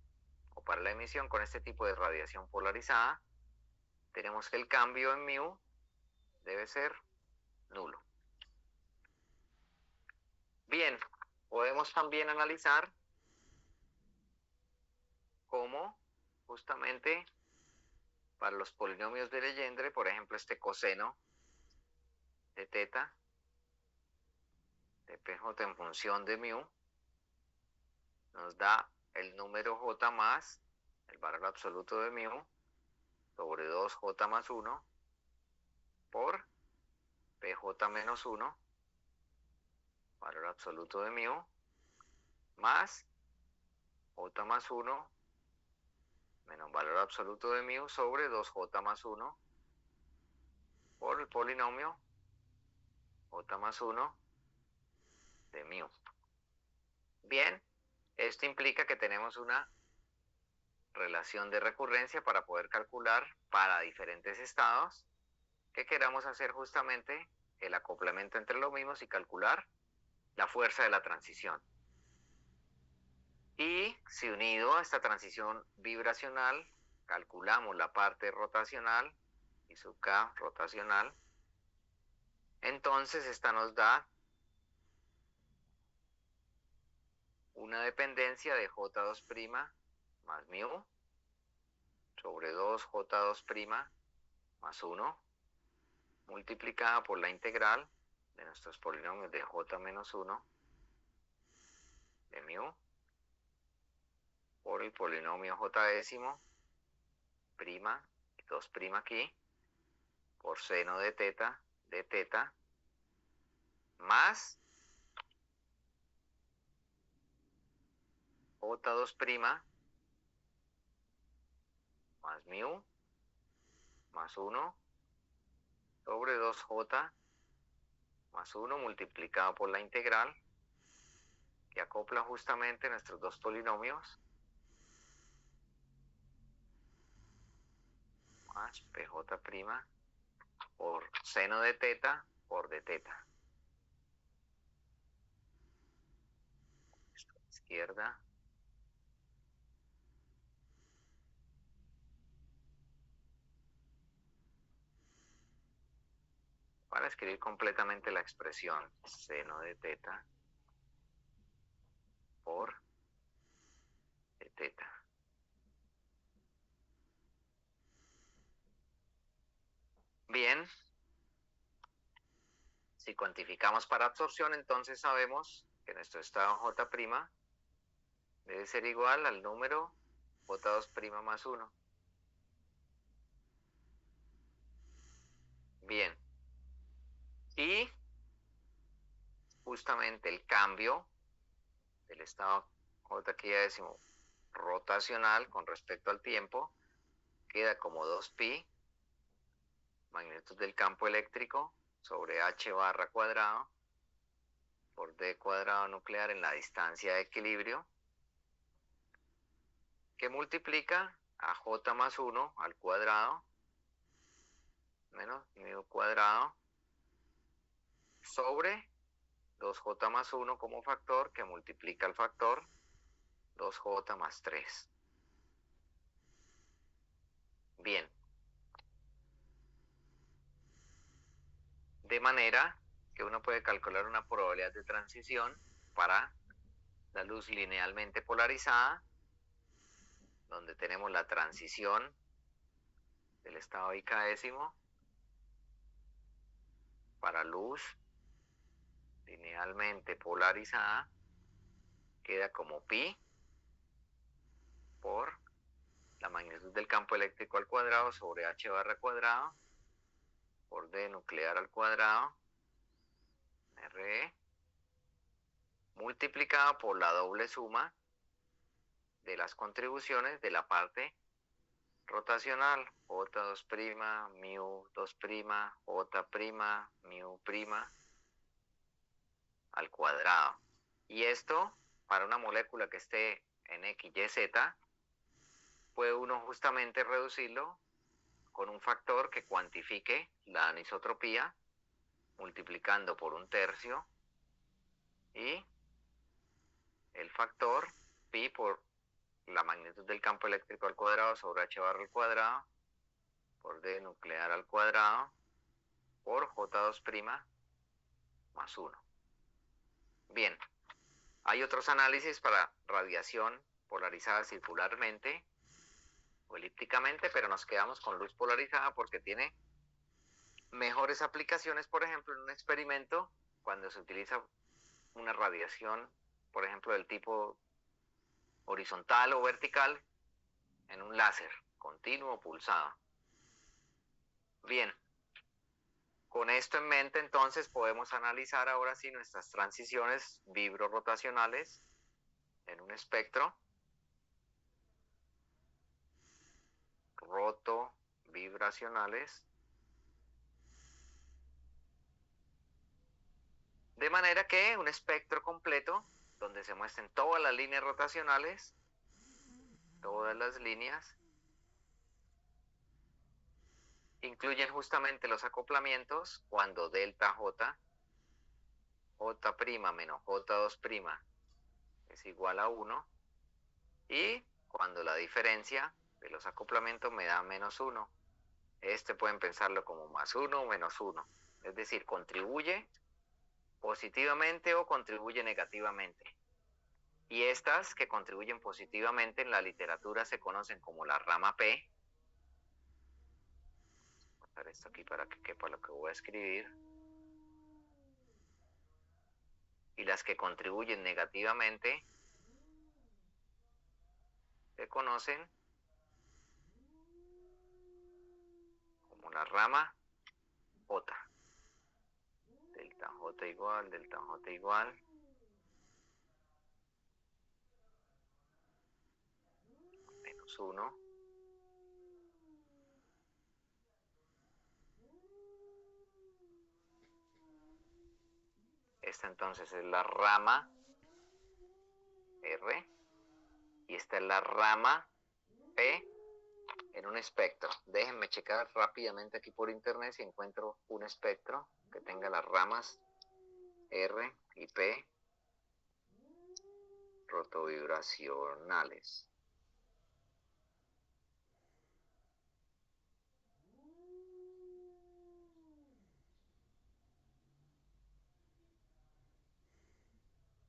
o para la emisión con este tipo de radiación polarizada, tenemos que el cambio en mu debe ser nulo. Bien, podemos también analizar cómo justamente para los polinomios de Legendre, por ejemplo, este coseno de teta de pj en función de mu nos da el número j más el valor absoluto de mu sobre 2j más 1 por pj menos 1, valor absoluto de mu, más j más 1 menos valor absoluto de mu sobre 2j más 1 por el polinomio j más 1 de mu. Bien, esto implica que tenemos una relación de recurrencia para poder calcular para diferentes estados que queramos hacer justamente el acoplamiento entre los mismos y calcular la fuerza de la transición. Y si unido a esta transición vibracional calculamos la parte rotacional y sub k rotacional, entonces esta nos da una dependencia de J2' más mu sobre 2J2' más 1 multiplicada por la integral de nuestros polinomios de J menos 1 de mu por el polinomio J décimo prima y 2' aquí por seno de teta más J2' más mu más 1 sobre 2J más 1 multiplicado por la integral que acopla justamente nuestros dos polinomios más PJ' por seno de teta por de teta. Esto a la izquierda. Para escribir completamente la expresión seno de teta por de teta. Bien, si cuantificamos para absorción, entonces sabemos que nuestro estado J' debe ser igual al número J2' más 1. Bien. Y justamente el cambio del estado J aquí ya decimos rotacional con respecto al tiempo queda como 2pi magnitud del campo eléctrico sobre h barra cuadrado por d cuadrado nuclear en la distancia de equilibrio que multiplica a j más 1 al cuadrado menos mu cuadrado sobre 2j más 1 como factor que multiplica el factor 2j más 3. Bien. De manera que uno puede calcular una probabilidad de transición para la luz linealmente polarizada, donde tenemos la transición del estado icadécimo para luz linealmente polarizada, queda como pi por la magnitud del campo eléctrico al cuadrado sobre h barra cuadrado por d nuclear al cuadrado RE multiplicado por la doble suma de las contribuciones de la parte rotacional J2', mu2', J', mu' al cuadrado. Y esto, para una molécula que esté en X, Y, Z, puede uno justamente reducirlo con un factor que cuantifique la anisotropía multiplicando por 1/3 y el factor pi por la magnitud del campo eléctrico al cuadrado sobre h barra al cuadrado por d nuclear al cuadrado por J2' más 1. Bien, hay otros análisis para radiación polarizada circularmente o elípticamente, pero nos quedamos con luz polarizada porque tiene mejores aplicaciones, por ejemplo, en un experimento cuando se utiliza una radiación, por ejemplo, del tipo horizontal o vertical en un láser continuo pulsado. Bien, con esto en mente entonces podemos analizar ahora sí nuestras transiciones vibrorotacionales en un espectro roto-vibracionales, de manera que un espectro completo donde se muestren todas las líneas rotacionales, todas las líneas, incluyen justamente los acoplamientos cuando delta J, J' menos J2' es igual a 1 y cuando la diferencia de los acoplamientos me da menos 1. Este pueden pensarlo como más 1 o menos 1. Es decir, contribuye positivamente o contribuye negativamente. Y estas que contribuyen positivamente en la literatura se conocen como la rama P. Voy a poner esto aquí para que quepa lo que voy a escribir. Y las que contribuyen negativamente se conocen como la rama J. Delta J igual, delta J igual. Menos 1. Esta entonces es la rama R. Y esta es la rama P en un espectro. Déjenme checar rápidamente aquí por internet si encuentro un espectro que tenga las ramas R y P rotovibracionales.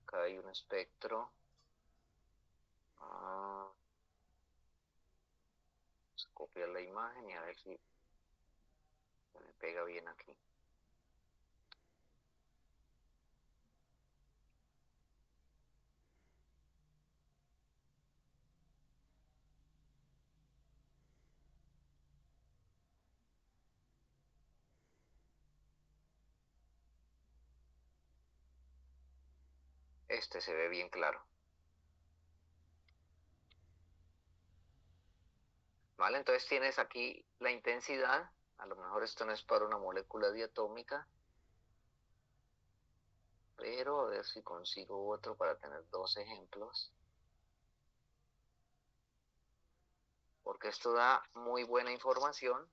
Acá hay un espectro. Vamos a copiar la imagen y a ver si se me pega bien aquí. Este se ve bien claro. ¿Vale? Entonces tienes aquí la intensidad. A lo mejor esto no es para una molécula diatómica, pero a ver si consigo otro para tener dos ejemplos. Porque esto da muy buena información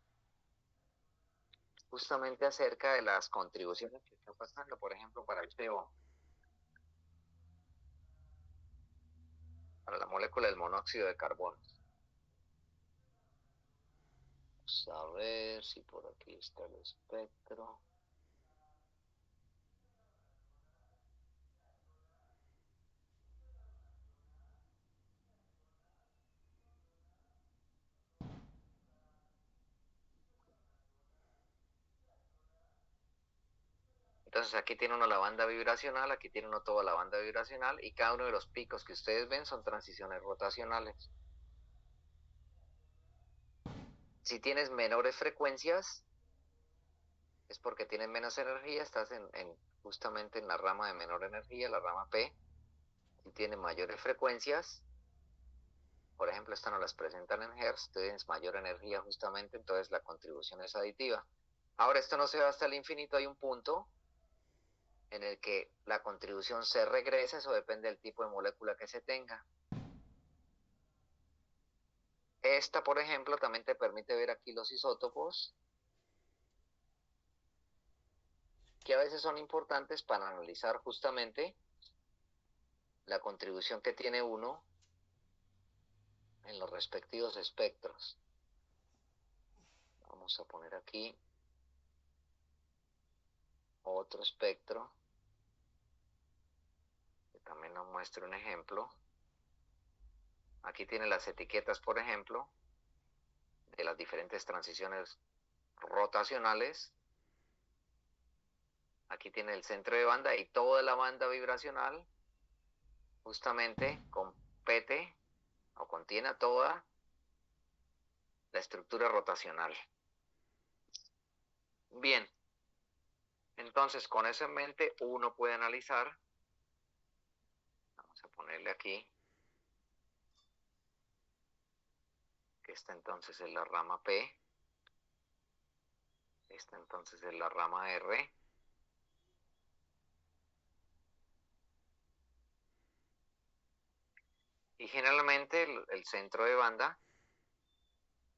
justamente acerca de las contribuciones que están pasando, por ejemplo, para el CO, para la molécula del monóxido de carbono. Vamos a ver si por aquí está el espectro. Entonces aquí tiene uno la banda vibracional, aquí tiene uno toda la banda vibracional y cada uno de los picos que ustedes ven son transiciones rotacionales. Si tienes menores frecuencias, es porque tienes menos energía, estás justamente en la rama de menor energía, la rama P. Si tienes mayores frecuencias, por ejemplo, estas nos las presentan en Hertz, tienes mayor energía justamente, entonces la contribución es aditiva. Ahora, esto no se va hasta el infinito, hay un punto en el que la contribución se regresa, eso depende del tipo de molécula que se tenga. Esta, por ejemplo, también te permite ver aquí los isótopos, que a veces son importantes para analizar justamente la contribución que tiene uno en los respectivos espectros. Vamos a poner aquí otro espectro, que también nos muestra un ejemplo. Aquí tiene las etiquetas, por ejemplo, de las diferentes transiciones rotacionales. Aquí tiene el centro de banda y toda la banda vibracional justamente compete o contiene toda la estructura rotacional. Bien, entonces con eso en mente uno puede analizar, vamos a ponerle aquí, que esta entonces es la rama P, esta entonces es la rama R, y generalmente el centro de banda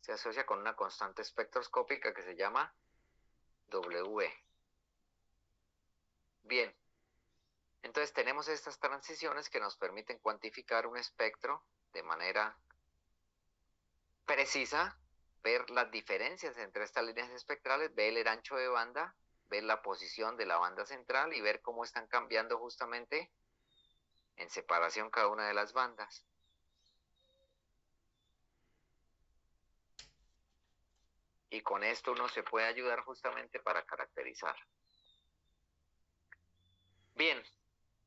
se asocia con una constante espectroscópica que se llama W. Bien, entonces tenemos estas transiciones que nos permiten cuantificar un espectro de manera precisa, ver las diferencias entre estas líneas espectrales, ver el ancho de banda, ver la posición de la banda central y ver cómo están cambiando justamente en separación cada una de las bandas. Y con esto uno se puede ayudar justamente para caracterizar. Bien,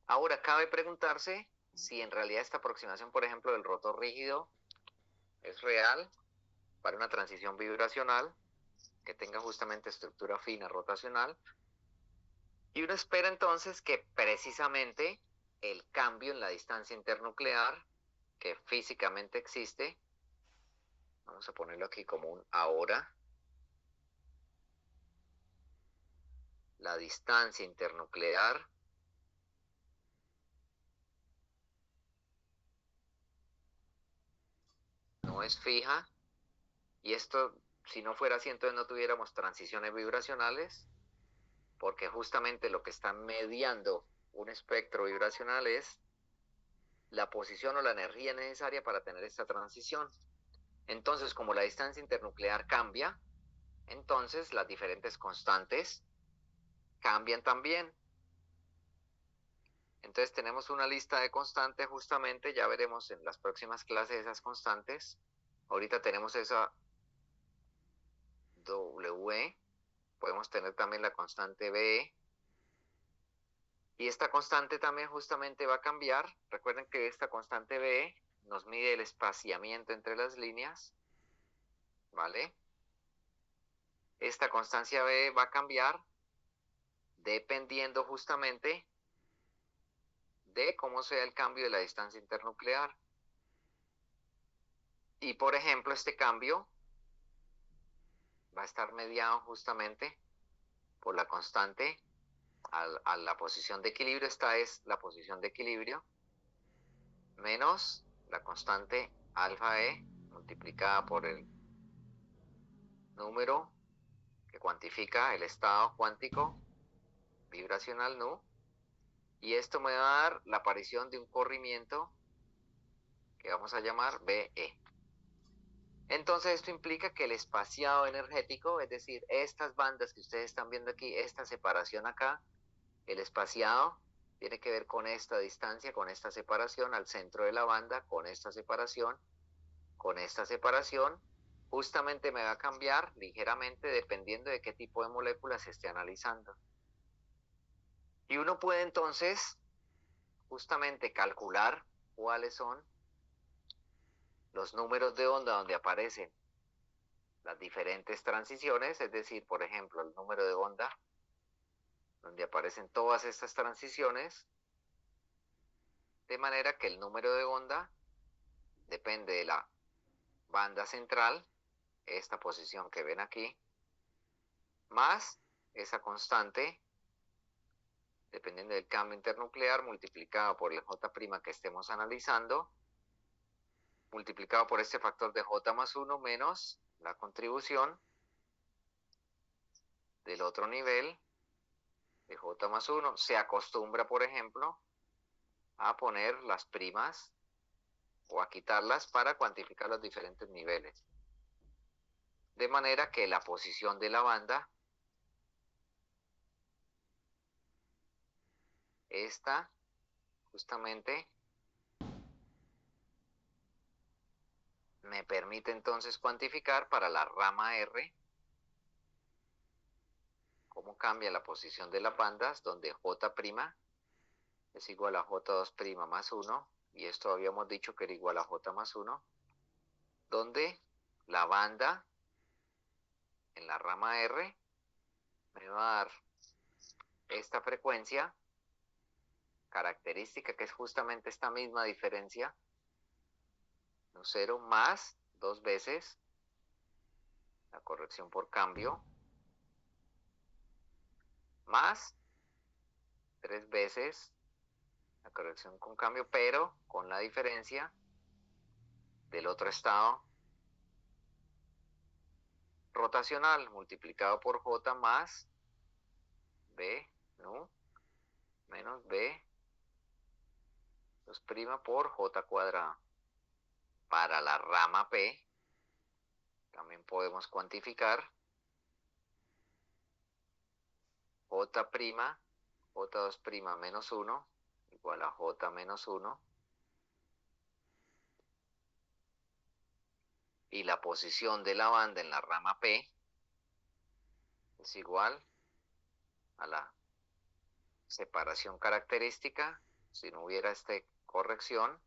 ahora cabe preguntarse si en realidad esta aproximación, por ejemplo, del rotor rígido es real para una transición vibracional que tenga justamente estructura fina rotacional. Y uno espera entonces que precisamente el cambio en la distancia internuclear, que físicamente existe, vamos a ponerlo aquí como un ahora, la distancia internuclear no es fija, y esto, si no fuera así, entonces no tuviéramos transiciones vibracionales, porque justamente lo que está mediando un espectro vibracional es la posición o la energía necesaria para tener esta transición. Entonces, como la distancia internuclear cambia, entonces las diferentes constantes cambian también. Entonces tenemos una lista de constantes justamente, ya veremos en las próximas clases esas constantes. Ahorita tenemos esa W, podemos tener también la constante B, y esta constante también justamente va a cambiar. Recuerden que esta constante B nos mide el espaciamiento entre las líneas, ¿vale? Esta constancia B va a cambiar dependiendo justamente de cómo sea el cambio de la distancia internuclear. Y por ejemplo, este cambio va a estar mediado justamente por la constante a la posición de equilibrio. Esta es la posición de equilibrio menos la constante alfa E multiplicada por el número que cuantifica el estado cuántico vibracional nu, y esto me va a dar la aparición de un corrimiento que vamos a llamar BE. Entonces esto implica que el espaciado energético, es decir, estas bandas que ustedes están viendo aquí, esta separación acá, el espaciado tiene que ver con esta distancia, con esta separación al centro de la banda, con esta separación, justamente me va a cambiar ligeramente dependiendo de qué tipo de moléculas se esté analizando. Y uno puede entonces justamente calcular cuáles son los números de onda donde aparecen las diferentes transiciones, es decir, por ejemplo, el número de onda donde aparecen todas estas transiciones, de manera que el número de onda depende de la banda central, esta posición que ven aquí, más esa constante, dependiendo del cambio internuclear, multiplicado por el J' que estemos analizando, multiplicado por este factor de J más 1 menos la contribución del otro nivel de J más 1. Se acostumbra, por ejemplo, a poner las primas o a quitarlas para cuantificar los diferentes niveles. De manera que la posición de la banda, esta justamente me permite entonces cuantificar para la rama R cómo cambia la posición de las bandas, donde J' es igual a J2' más 1, y esto habíamos dicho que era igual a J más 1, donde la banda en la rama R me va a dar esta frecuencia característica, que es justamente esta misma diferencia, 0 más 2 veces la corrección por cambio, más 3 veces la corrección con cambio, pero con la diferencia del otro estado rotacional multiplicado por J más B, ¿no? Menos B 2' por J cuadrado. Para la rama P también podemos cuantificar J', J2' menos 1 igual a J menos 1. Y la posición de la banda en la rama P es igual a la separación característica, si no hubiera esta corrección,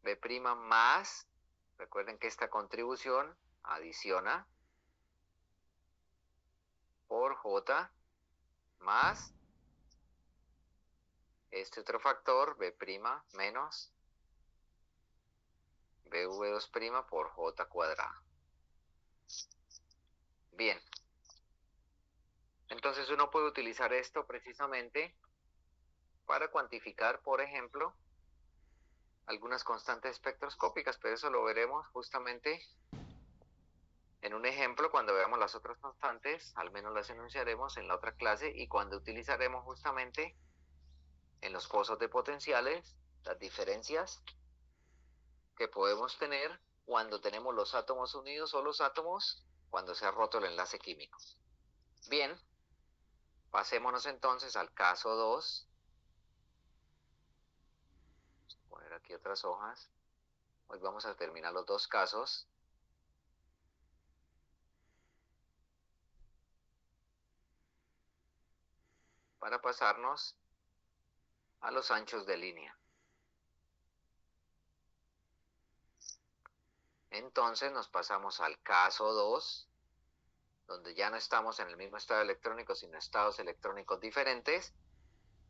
B' más, recuerden que esta contribución adiciona por J más este otro factor, B' menos BV2' por J cuadrado. Bien. Entonces uno puede utilizar esto precisamente para cuantificar, por ejemplo, algunas constantes espectroscópicas, pero eso lo veremos justamente en un ejemplo cuando veamos las otras constantes, al menos las enunciaremos en la otra clase, y cuando utilizaremos justamente en los pozos de potenciales las diferencias que podemos tener cuando tenemos los átomos unidos o los átomos cuando se ha roto el enlace químico. Bien, pasémonos entonces al caso 2. Vamos a poner aquí otras hojas. Hoy vamos a terminar los dos casos. Para pasarnos a los anchos de línea. Entonces nos pasamos al caso 2, donde ya no estamos en el mismo estado electrónico, sino estados electrónicos diferentes.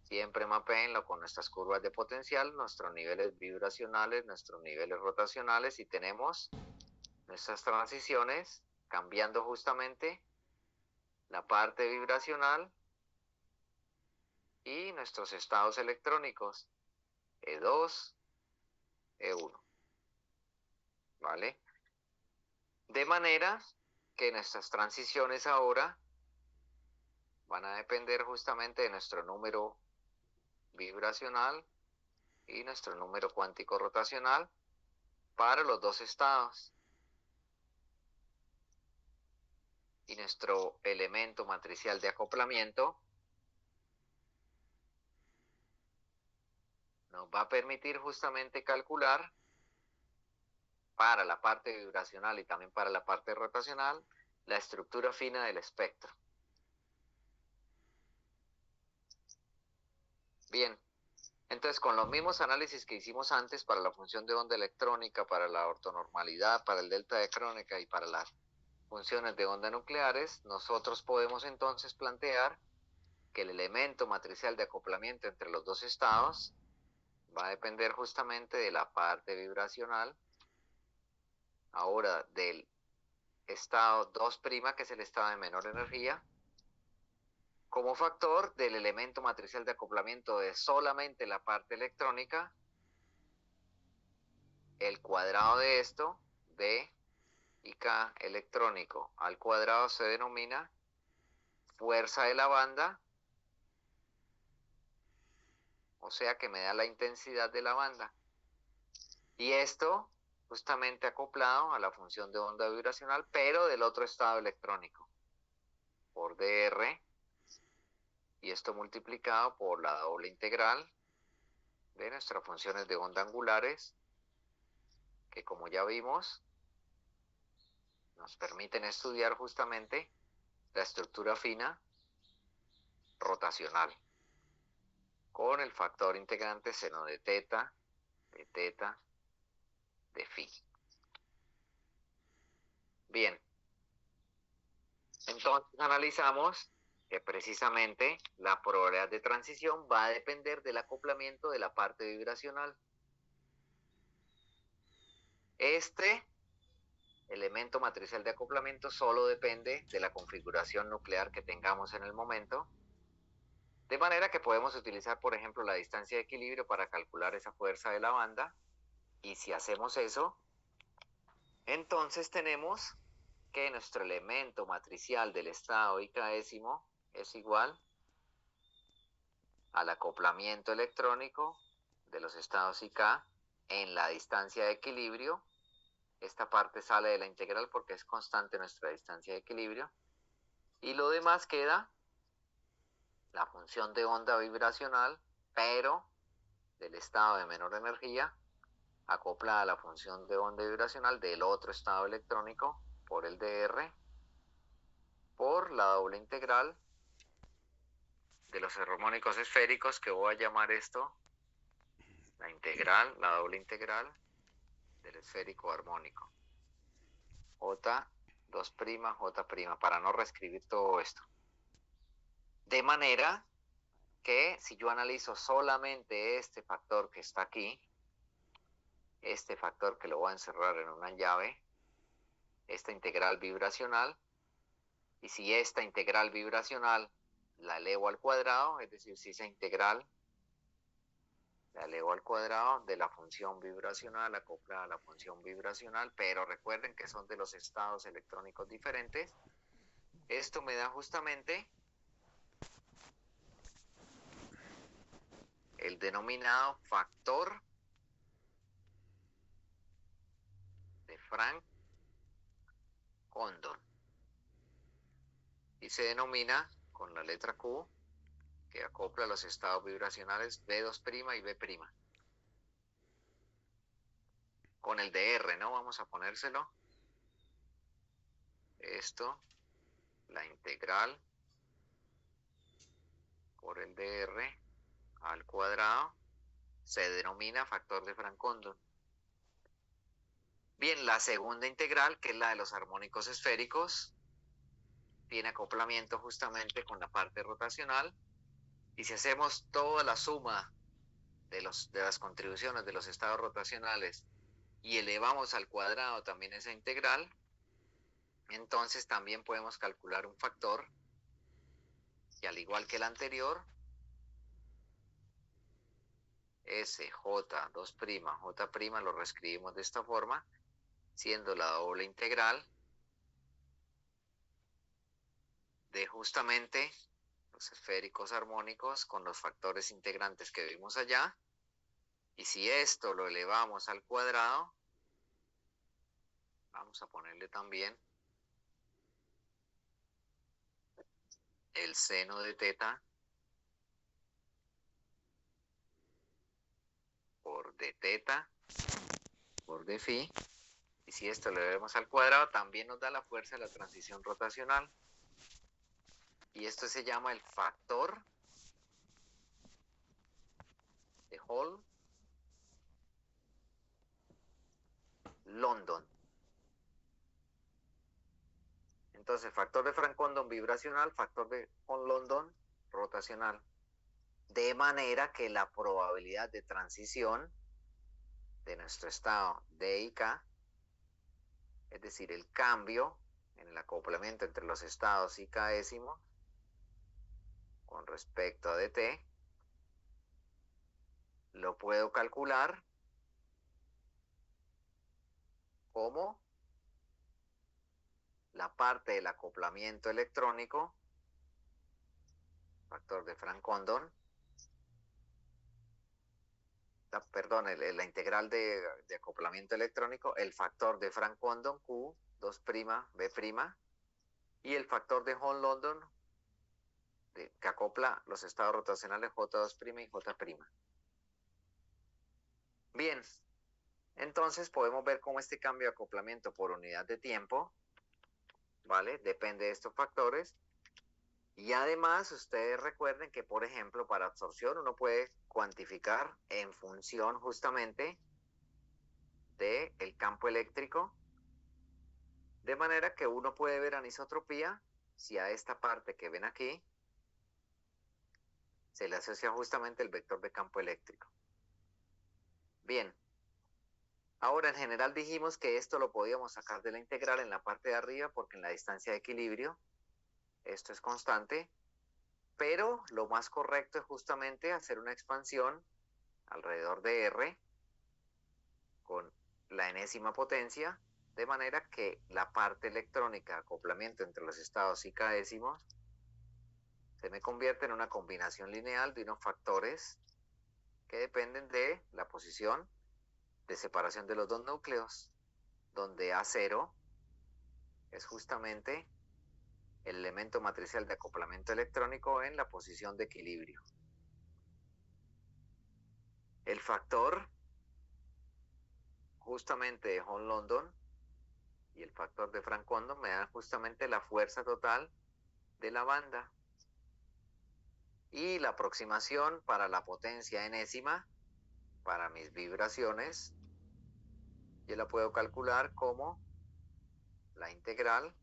Siempre mapéenlo con nuestras curvas de potencial, nuestros niveles vibracionales, nuestros niveles rotacionales, y tenemos nuestras transiciones cambiando justamente la parte vibracional y nuestros estados electrónicos E2, E1. ¿Vale? De manera que nuestras transiciones ahora van a depender justamente de nuestro número vibracional y nuestro número cuántico rotacional para los dos estados. Y nuestro elemento matricial de acoplamiento nos va a permitir justamente calcular para la parte vibracional y también para la parte rotacional la estructura fina del espectro. Bien, entonces con los mismos análisis que hicimos antes para la función de onda electrónica, para la ortonormalidad, para el delta de Crónica y para las funciones de onda nucleares, nosotros podemos entonces plantear que el elemento matricial de acoplamiento entre los dos estados va a depender justamente de la parte vibracional, ahora del estado 2', que es el estado de menor energía, como factor del elemento matricial de acoplamiento de solamente la parte electrónica. El cuadrado de esto, D y K electrónico al cuadrado, se denomina fuerza de la banda, o sea que me da la intensidad de la banda. Y esto justamente acoplado a la función de onda vibracional, pero del otro estado electrónico, por dr, y esto multiplicado por la doble integral de nuestras funciones de onda angulares, que como ya vimos, nos permiten estudiar justamente la estructura fina rotacional, con el factor integrante seno de teta, de phi. Bien, entonces analizamos que precisamente la probabilidad de transición va a depender del acoplamiento de la parte vibracional. Este elemento matricial de acoplamiento solo depende de la configuración nuclear que tengamos en el momento, de manera que podemos utilizar, por ejemplo, la distancia de equilibrio para calcular esa fuerza de la banda, y si hacemos eso, entonces tenemos que nuestro elemento matricial del estado IK-ésimo es igual al acoplamiento electrónico de los estados IK en la distancia de equilibrio. Esta parte sale de la integral porque es constante nuestra distancia de equilibrio. Y lo demás queda la función de onda vibracional, pero del estado de menor energía acoplada a la función de onda vibracional del otro estado electrónico por el dr por la doble integral de los armónicos esféricos, que voy a llamar esto la doble integral del esférico armónico. J2', J', para no reescribir todo esto. De manera que si yo analizo solamente este factor que está aquí, este factor que lo voy a encerrar en una llave, esta integral vibracional, y si esta integral vibracional la elevo al cuadrado, es decir, si esa integral la elevo al cuadrado de la función vibracional acoplada a la función vibracional, pero recuerden que son de los estados electrónicos diferentes, esto me da justamente el denominado factor de Franck-Condon. Y se denomina con la letra Q, que acopla los estados vibracionales B2' y B'. Con el dr, ¿no? Vamos a ponérselo. Esto, la integral por el dr al cuadrado, se denomina factor de Franck-Condon. Bien, la segunda integral, que es la de los armónicos esféricos, tiene acoplamiento justamente con la parte rotacional. Y si hacemos toda la suma de las contribuciones de los estados rotacionales y elevamos al cuadrado también esa integral, entonces también podemos calcular un factor que, al igual que el anterior, J2', J' lo reescribimos de esta forma, siendo la doble integral de justamente los esféricos armónicos con los factores integrantes que vimos allá. Y si esto lo elevamos al cuadrado, vamos a ponerle también el seno de teta por d teta por d phi. Y si esto lo elevamos al cuadrado, también nos da la fuerza de la transición rotacional. Y esto se llama el factor de Hall-London. Entonces, factor de Franck-Condon vibracional, factor de Hall-London rotacional. De manera que la probabilidad de transición de nuestro estado D y K, es decir, el cambio en el acoplamiento entre los estados y k'ésimo con respecto a dt, lo puedo calcular como la parte del acoplamiento electrónico, factor de Franck-Condon, perdón, la integral de acoplamiento electrónico, el factor de Franck-Condon, Q2', B', y el factor de Hall-London, que acopla los estados rotacionales J2' y J'. Bien, entonces podemos ver cómo este cambio de acoplamiento por unidad de tiempo, ¿vale? Depende de estos factores. Y además, ustedes recuerden que, por ejemplo, para absorción uno puede cuantificar en función justamente del campo eléctrico, de manera que uno puede ver anisotropía si a esta parte que ven aquí se le asocia justamente el vector de campo eléctrico. Bien, ahora en general dijimos que esto lo podíamos sacar de la integral en la parte de arriba porque en la distancia de equilibrio esto es constante, pero lo más correcto es justamente hacer una expansión alrededor de R con la enésima potencia, de manera que la parte electrónica de acoplamiento entre los estados y k'ésimos se me convierte en una combinación lineal de unos factores que dependen de la posición de separación de los dos núcleos, donde A0 es justamente el elemento matricial de acoplamiento electrónico en la posición de equilibrio. El factor justamente de Hong-London y el factor de Frank-Condon me dan justamente la fuerza total de la banda. Y la aproximación para la potencia enésima, para mis vibraciones, yo la puedo calcular como la integral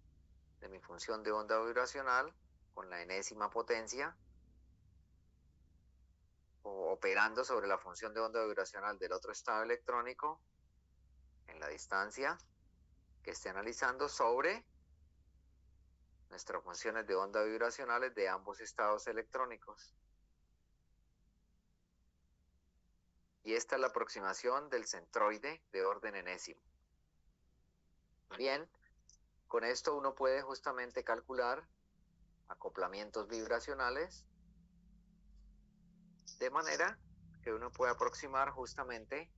de mi función de onda vibracional con la enésima potencia, o operando sobre la función de onda vibracional del otro estado electrónico en la distancia que esté analizando, sobre nuestras funciones de onda vibracionales de ambos estados electrónicos. Y esta es la aproximación del centroide de orden enésimo. Bien, con esto uno puede justamente calcular acoplamientos vibracionales de manera que uno puede aproximar justamente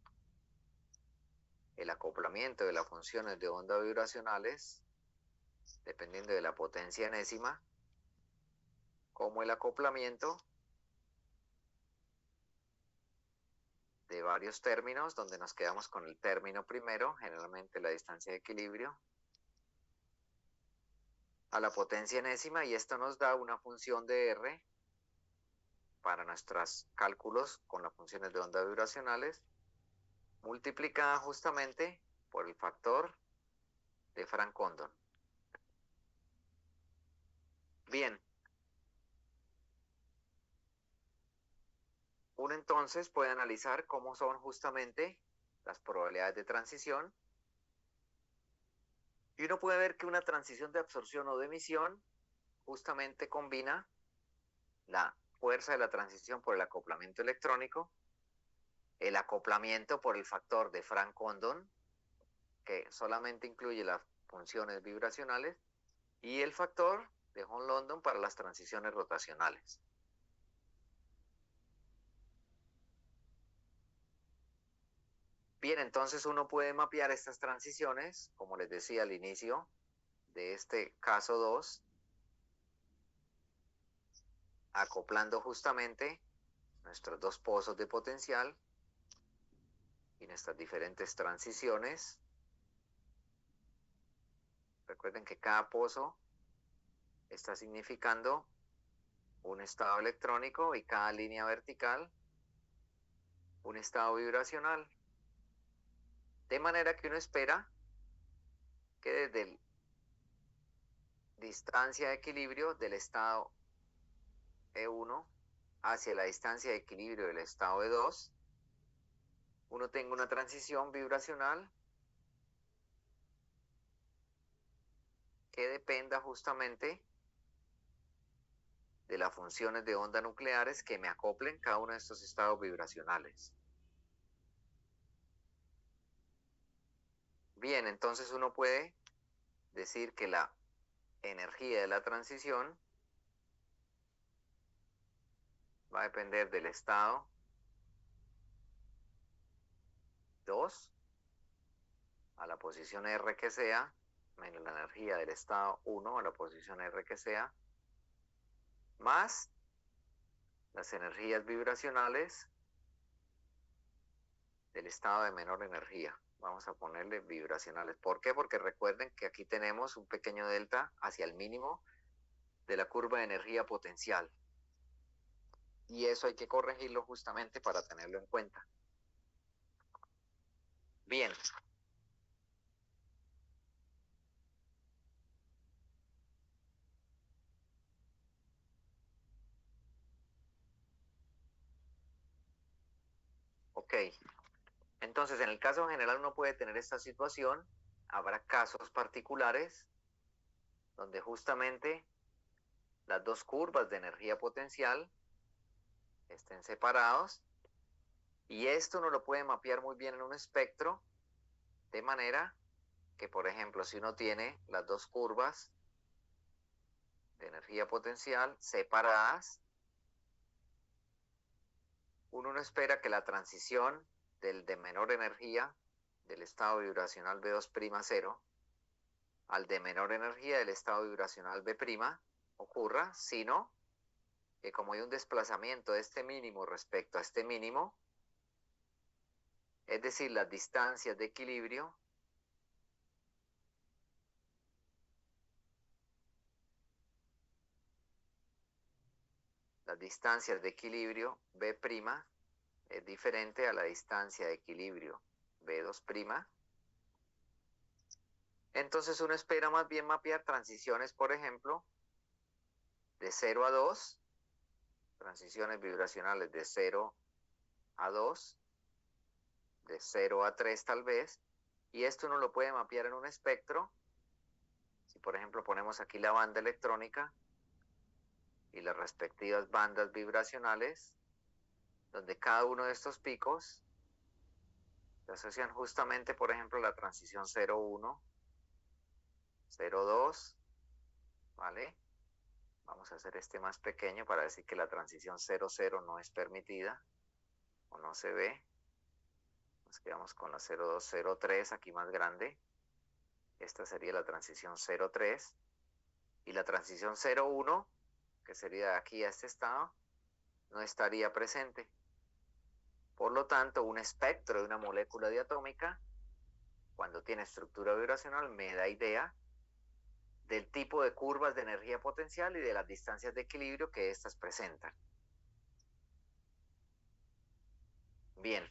el acoplamiento de las funciones de onda vibracionales dependiendo de la potencia enésima, como el acoplamiento de varios términos, donde nos quedamos con el término primero, generalmente la distancia de equilibrio, a la potencia enésima, y esto nos da una función de R para nuestros cálculos con las funciones de onda vibracionales, multiplicada justamente por el factor de Frank-Condon. Bien, uno entonces puede analizar cómo son justamente las probabilidades de transición, y uno puede ver que una transición de absorción o de emisión justamente combina la fuerza de la transición por el acoplamiento electrónico, el acoplamiento por el factor de Frank-Condon, que solamente incluye las funciones vibracionales, y el factor de Hong-London para las transiciones rotacionales. Bien, entonces uno puede mapear estas transiciones, como les decía al inicio de este caso 2, acoplando justamente nuestros dos pozos de potencial y nuestras diferentes transiciones. Recuerden que cada pozo está significando un estado electrónico y cada línea vertical un estado vibracional. De manera que uno espera que desde el distancia de equilibrio del estado E1 hacia la distancia de equilibrio del estado E2, uno tenga una transición vibracional que dependa justamente de las funciones de onda nucleares que me acoplen cada uno de estos estados vibracionales. Bien, entonces uno puede decir que la energía de la transición va a depender del estado 2 a la posición R que sea, menos la energía del estado 1 a la posición R que sea, más las energías vibracionales del estado de menor energía. Vamos a ponerle vibracionales. ¿Por qué? Porque recuerden que aquí tenemos un pequeño delta hacia el mínimo de la curva de energía potencial. Y eso hay que corregirlo justamente para tenerlo en cuenta. Bien. Ok. Entonces, en el caso general uno puede tener esta situación. Habrá casos particulares donde justamente las dos curvas de energía potencial estén separados, y esto uno lo puede mapear muy bien en un espectro, de manera que, por ejemplo, si uno tiene las dos curvas de energía potencial separadas, uno no espera que la transición del de menor energía del estado vibracional B2'0 al de menor energía del estado vibracional B' ocurra, sino que como hay un desplazamiento de este mínimo respecto a este mínimo, Es decir, las distancias de equilibrio B' es diferente a la distancia de equilibrio B2'. Entonces uno espera más bien mapear transiciones, por ejemplo, de 0 a 2, transiciones vibracionales de 0 a 2, de 0 a 3 tal vez, y esto uno lo puede mapear en un espectro. Si por ejemplo ponemos aquí la banda electrónica y las respectivas bandas vibracionales, donde cada uno de estos picos se asocian justamente, por ejemplo, la transición 0,1, 0,2, ¿vale? Vamos a hacer este más pequeño para decir que la transición 0,0 no es permitida o no se ve. Nos quedamos con la 0,2, 0,3 aquí más grande. Esta sería la transición 0,3. Y la transición 0,1, que sería de aquí a este estado, no estaría presente. Por lo tanto, un espectro de una molécula diatómica, cuando tiene estructura vibracional, me da idea del tipo de curvas de energía potencial y de las distancias de equilibrio que éstas presentan. Bien.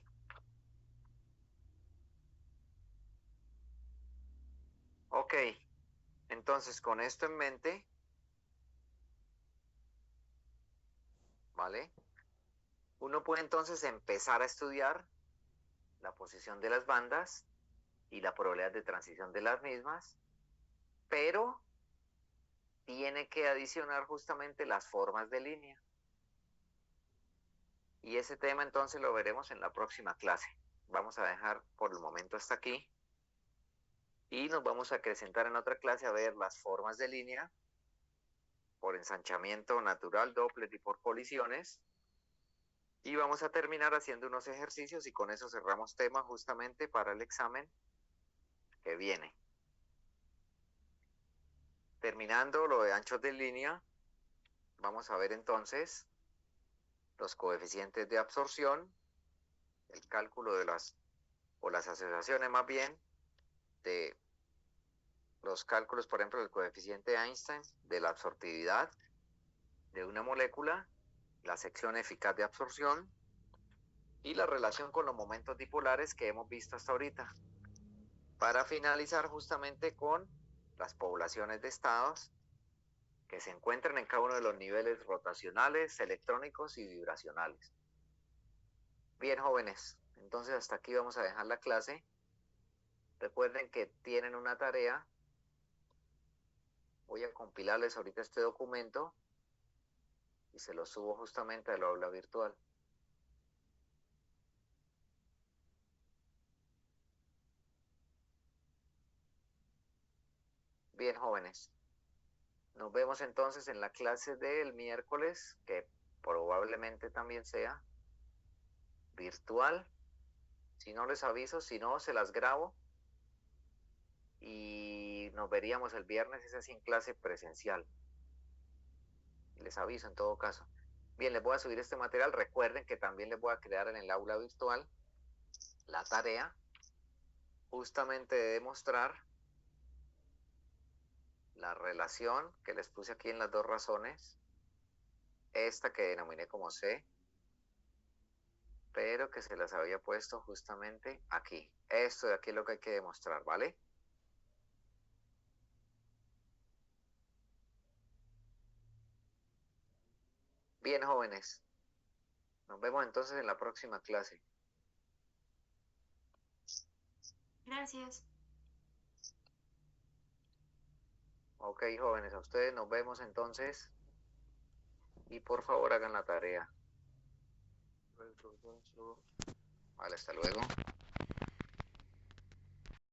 Ok. Entonces, con esto en mente, ¿vale? Uno puede entonces empezar a estudiar la posición de las bandas y la probabilidad de transición de las mismas, pero tiene que adicionar justamente las formas de línea. Y ese tema entonces lo veremos en la próxima clase. Vamos a dejar por el momento hasta aquí y nos vamos a acrecentar en otra clase a ver las formas de línea por ensanchamiento natural, Doppler y por colisiones. Y vamos a terminar haciendo unos ejercicios y con eso cerramos tema justamente para el examen que viene. Terminando lo de anchos de línea, vamos a ver entonces los coeficientes de absorción, el cálculo de las asociaciones más bien, de los cálculos, por ejemplo, del coeficiente de Einstein, de la absortividad de una molécula, la sección eficaz de absorción y la relación con los momentos dipolares que hemos visto hasta ahorita. Para finalizar justamente con las poblaciones de estados que se encuentran en cada uno de los niveles rotacionales, electrónicos y vibracionales. Bien, jóvenes, entonces hasta aquí vamos a dejar la clase. Recuerden que tienen una tarea. Voy a compilarles ahorita este documento y se lo subo justamente al aula virtual. Bien, jóvenes. Nos vemos entonces en la clase del miércoles, que probablemente también sea virtual. Si no les aviso, si no, se las grabo. Y nos veríamos el viernes, es así, en clase presencial. Les aviso en todo caso. Bien, les voy a subir este material. Recuerden que también les voy a crear en el aula virtual la tarea justamente de demostrar la relación que les puse aquí en las dos razones, esta que denominé como C, pero que se las había puesto justamente aquí. Esto de aquí es lo que hay que demostrar, ¿vale? Bien, jóvenes. Nos vemos entonces en la próxima clase. Gracias. Ok, jóvenes, a ustedes nos vemos entonces. Y por favor hagan la tarea. Vale, hasta luego.